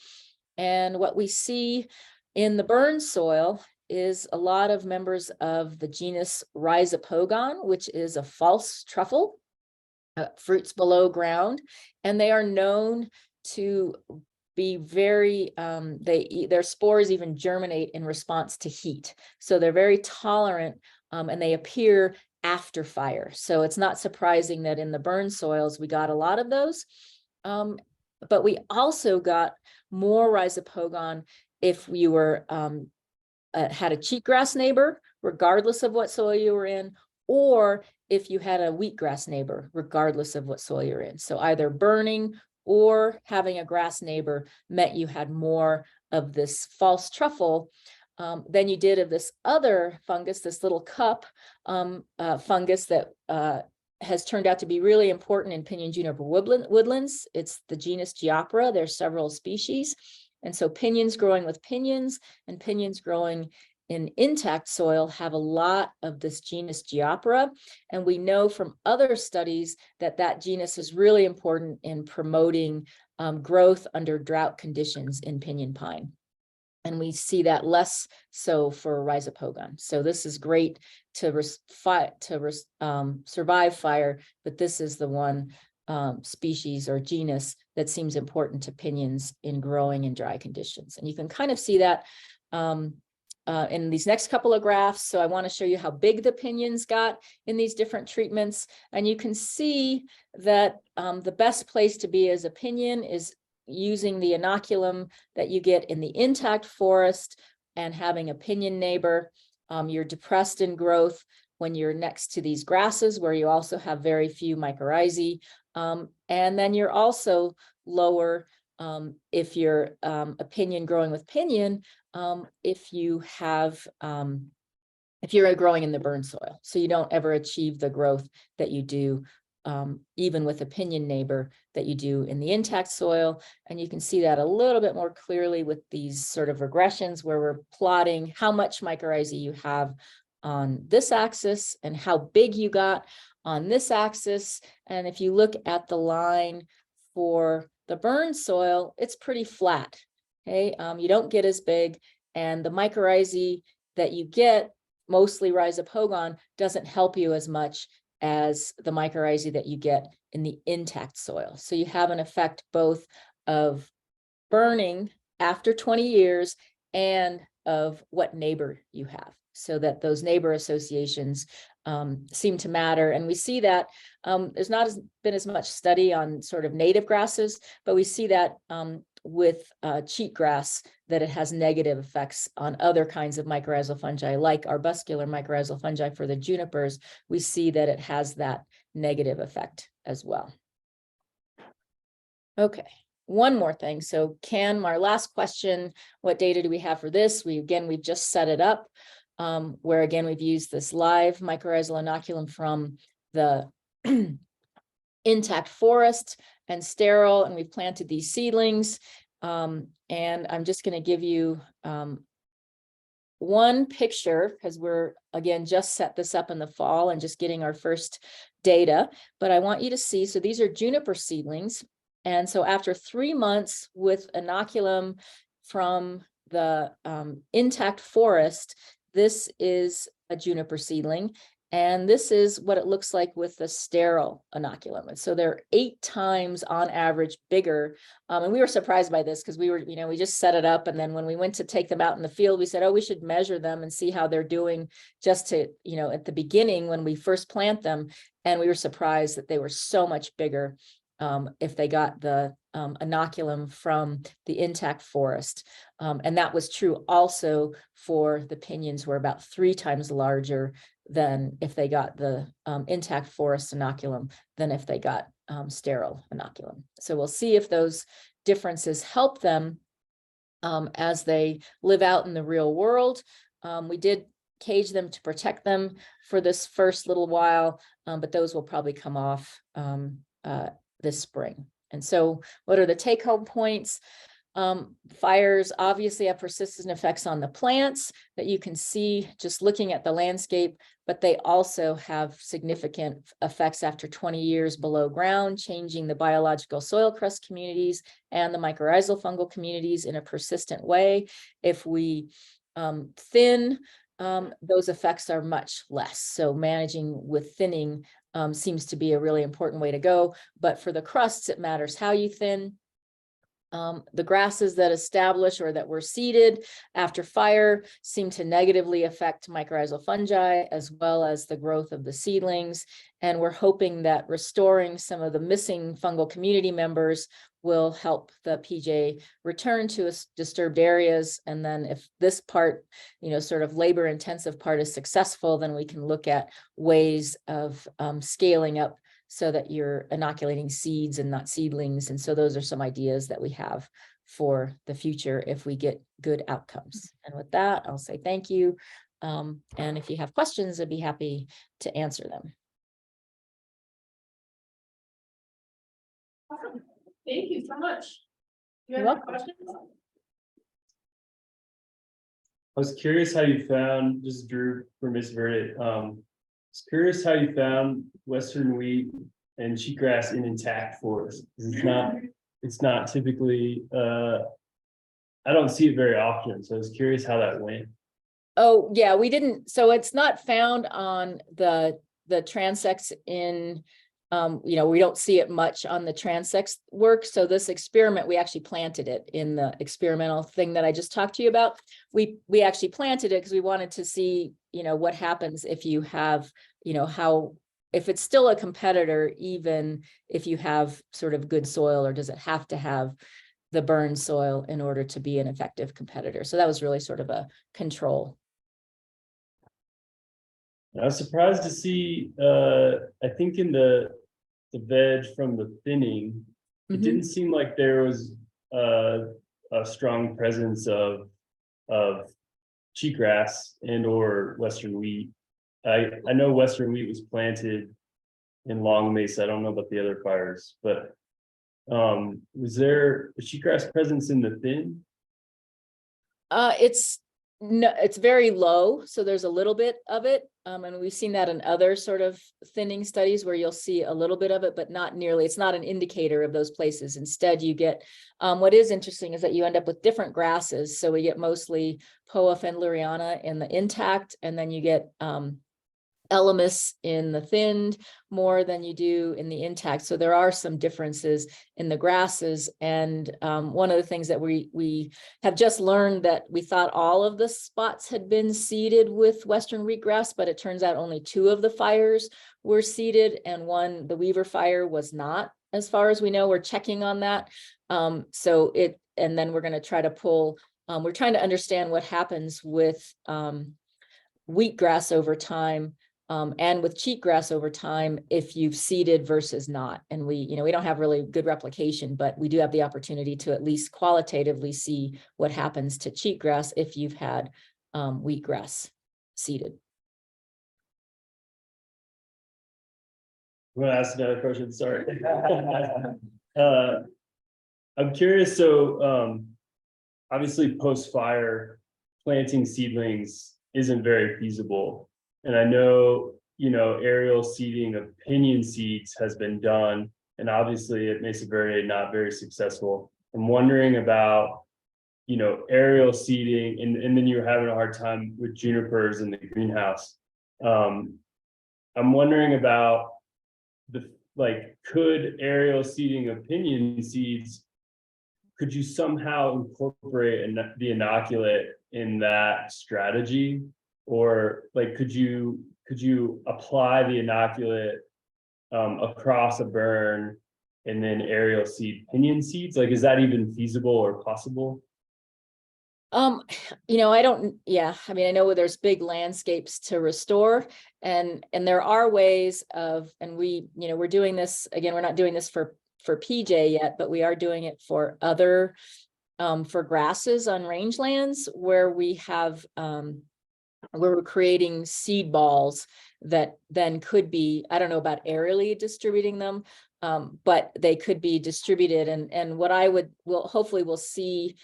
And what we see in the burned soil is a lot of members of the genus Rhizopogon, which is a false truffle. fruits below ground, and they are known to be very, their spores even germinate in response to heat. So they're very tolerant, and they appear after fire. So it's not surprising that in the burn soils, we got a lot of those. But we also got more rhizopogon if you were, had a cheatgrass neighbor, regardless of what soil you were in, or if you had a wheatgrass neighbor, regardless of what soil you're in. So either burning or having a grass neighbor meant you had more of this false truffle than you did of this other fungus, this little cup fungus that has turned out to be really important in Pinyon-Juniper woodlands. It's the genus Geopera. There's several species. And so pinions growing with pinions and pinions growing in intact soil have a lot of this genus Geopera. And we know from other studies that that genus is really important in promoting growth under drought conditions in pinyon pine. And we see that less so for rhizopogon. So this is great to survive fire, but this is the one species or genus that seems important to pinions in growing in dry conditions. And you can kind of see that in these next couple of graphs. So I want to show you how big the pinions got in these different treatments. And you can see that the best place to be as a pinion is using the inoculum that you get in the intact forest and having a pinyon neighbor. You're depressed in growth when you're next to these grasses where you also have very few mycorrhizae. And then you're also lower if you're a pinyon growing with pinyon, if you're growing in the burn soil. So you don't ever achieve the growth that you do even with a pinyon neighbor that you do in the intact soil. And you can see that a little bit more clearly with these sort of regressions where we're plotting how much mycorrhizae you have on this axis and how big you got on this axis. And if you look at the line for the burn soil, it's pretty flat. Okay, you don't get as big, and the mycorrhizae that you get, mostly rhizopogon, doesn't help you as much as the mycorrhizae that you get in the intact soil. So you have an effect both of burning after 20 years and of what neighbor you have, so that those neighbor associations seem to matter. And we see that there's not been as much study on sort of native grasses, but we see that with cheatgrass, that it has negative effects on other kinds of mycorrhizal fungi, like arbuscular mycorrhizal fungi for the junipers. We see that it has that negative effect as well. Okay, one more thing. So our last question, what data do we have for this? We've just set it up where again, we've used this live mycorrhizal inoculum from the intact forest and sterile, and we've planted these seedlings. And I'm just going to give you one picture because we're, again, just set this up in the fall and just getting our first data. But I want you to see, so these are juniper seedlings. And so after 3 months with inoculum from the intact forest, this is a juniper seedling. And this is what it looks like with the sterile inoculum. And so they're 8 times on average bigger. And we were surprised by this because we were, we just set it up. And then when we went to take them out in the field, we said, oh, we should measure them and see how they're doing just to, at the beginning when we first plant them. And we were surprised that they were so much bigger if they got the inoculum from the intact forest. And that was true also for the pinions, were about 3 times larger than if they got the intact forest inoculum than if they got sterile inoculum. So we'll see if those differences help them as they live out in the real world. We did cage them to protect them for this first little while, but those will probably come off this spring. And so what are the take-home points? Fires obviously have persistent effects on the plants that you can see just looking at the landscape, but they also have significant effects after 20 years below ground, changing the biological soil crust communities and the mycorrhizal fungal communities in a persistent way. If we thin, those effects are much less. So managing with thinning seems to be a really important way to go. But for the crusts, it matters how you thin. The grasses that establish or that were seeded after fire seem to negatively affect mycorrhizal fungi as well as the growth of the seedlings. And we're hoping that restoring some of the missing fungal community members will help the PJ return to disturbed areas. And then if this part, sort of labor intensive part is successful, then we can look at ways of scaling up so that you're inoculating seeds and not seedlings. And so those are some ideas that we have for the future if we get good outcomes. And with that, I'll say thank you. And if you have questions, I'd be happy to answer them. Awesome. Thank you so much. You have You're any welcome. questions? I was curious how you found, this is Drew from Mesa Verde. I was curious how you found western wheat and cheatgrass in intact forest. It's not typically, I don't see it very often. So I was curious how that went. Oh, yeah, we didn't. So it's not found on the transects in, we don't see it much on the transects work. So this experiment, we actually planted it in the experimental thing that I just talked to you about. We actually planted it because we wanted to see, what happens if you have, if it's still a competitor, even if you have sort of good soil, or does it have to have the burn soil in order to be an effective competitor? So that was really sort of a control. I was surprised to see, I think in the veg from the thinning, it didn't seem like there was a strong presence of cheatgrass and or western wheat. I know western wheat was planted in Long Mesa. I don't know about the other fires, but was there a cheatgrass presence in the thin? It's very low, so there's a little bit of it, and we've seen that in other sort of thinning studies where you'll see a little bit of it, but not nearly. It's not an indicator of those places. Instead, you get what is interesting is that you end up with different grasses. So we get mostly Poa fendleriana in the intact, and then you get Elemis in the thinned more than you do in the intact. So there are some differences in the grasses. And one of the things that we have just learned, that we thought all of the spots had been seeded with western wheatgrass, but it turns out only 2 of the fires were seeded, and one, the Weaver fire, was not, as far as we know. We're checking on that. And then we're going to try to pull, we're trying to understand what happens with wheatgrass over time. And with cheatgrass over time, if you've seeded versus not. And we don't have really good replication, but we do have the opportunity to at least qualitatively see what happens to cheatgrass if you've had wheatgrass seeded. I'm gonna ask another question, sorry. I'm curious, so obviously post-fire, planting seedlings isn't very feasible. And I know, aerial seeding of pinyon seeds has been done, and obviously at Mesa Verde, not very successful. I'm wondering about, aerial seeding, and then you're having a hard time with junipers in the greenhouse. I'm wondering about could aerial seeding of pinyon seeds, could you somehow incorporate the inoculate in that strategy? Or could you apply the inoculate across a burn and then aerial seed pinyon seeds? Is that even feasible or possible? I know there's big landscapes to restore, and there are ways of, and we're doing this, again, we're not doing this for PJ yet, but we are doing it for other, for grasses on rangelands where we have, where we're creating seed balls that then could be, I don't know about aerially distributing them, but they could be distributed. And what hopefully we'll see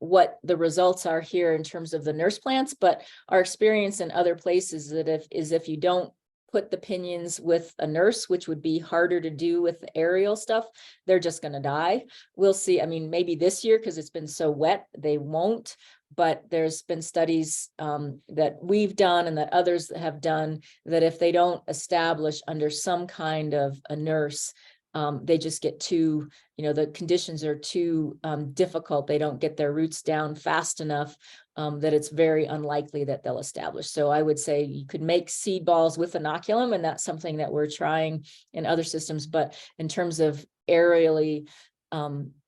what the results are here in terms of the nurse plants, but our experience in other places if you don't put the pinions with a nurse, which would be harder to do with the aerial stuff, they're just going to die. We'll see. I mean, maybe this year, because it's been so wet, they won't. but there's been studies that we've done and that others have done, that if they don't establish under some kind of a nurse, they just get too, the conditions are too difficult. They don't get their roots down fast enough, that it's very unlikely that they'll establish. So I would say you could make seed balls with inoculum, and that's something that we're trying in other systems. But in terms of aerially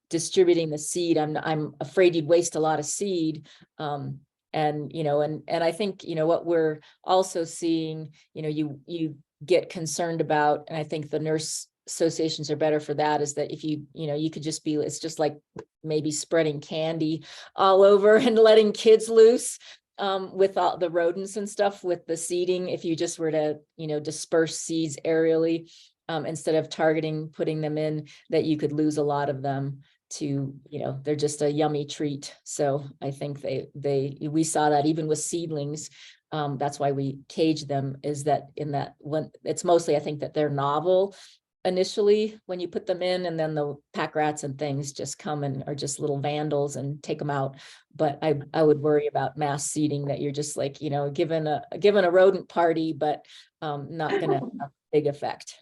distributing the seed, I'm afraid you'd waste a lot of seed. And I think, what we're also seeing, you get concerned about, and I think the nurse associations are better for that, is that if you could just be, it's just like maybe spreading candy all over and letting kids loose with all the rodents and stuff with the seeding. If you just were to, disperse seeds aerially, instead of putting them in, that you could lose a lot of them to, they're just a yummy treat. So I think we saw that even with seedlings. That's why we cage them, is that in that one, it's mostly, I think, that they're novel initially when you put them in, and then the pack rats and things just come and are just little vandals and take them out. But I would worry about mass seeding, that you're just like, given a rodent party, but not gonna have a big effect.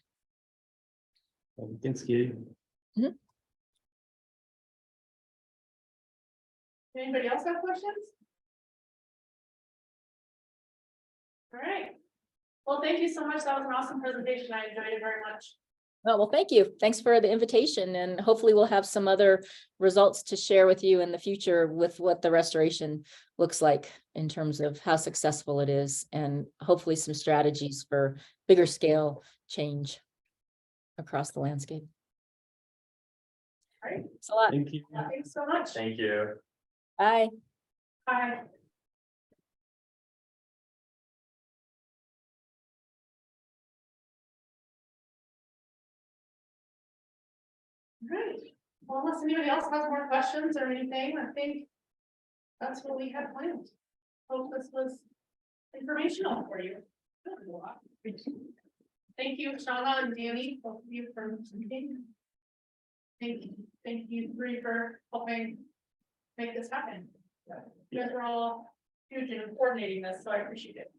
Thanks, Katie. Anybody else have questions? All right. Well, thank you so much. That was an awesome presentation. I enjoyed it very much. Well, thank you. Thanks for the invitation, and hopefully we'll have some other results to share with you in the future with what the restoration looks like in terms of how successful it is, and hopefully some strategies for bigger scale change across the landscape. All right. Thanks a lot. Thank you. Thanks so much. Thank you. Bye. Bye. All right. Well, unless anybody else has more questions or anything, I think that's what we had planned. Hope this was informational for you. Thank you, Shauna and Danny, both of you, for speaking. Thank you three for helping make this happen. You guys are all huge in coordinating this, so I appreciate it.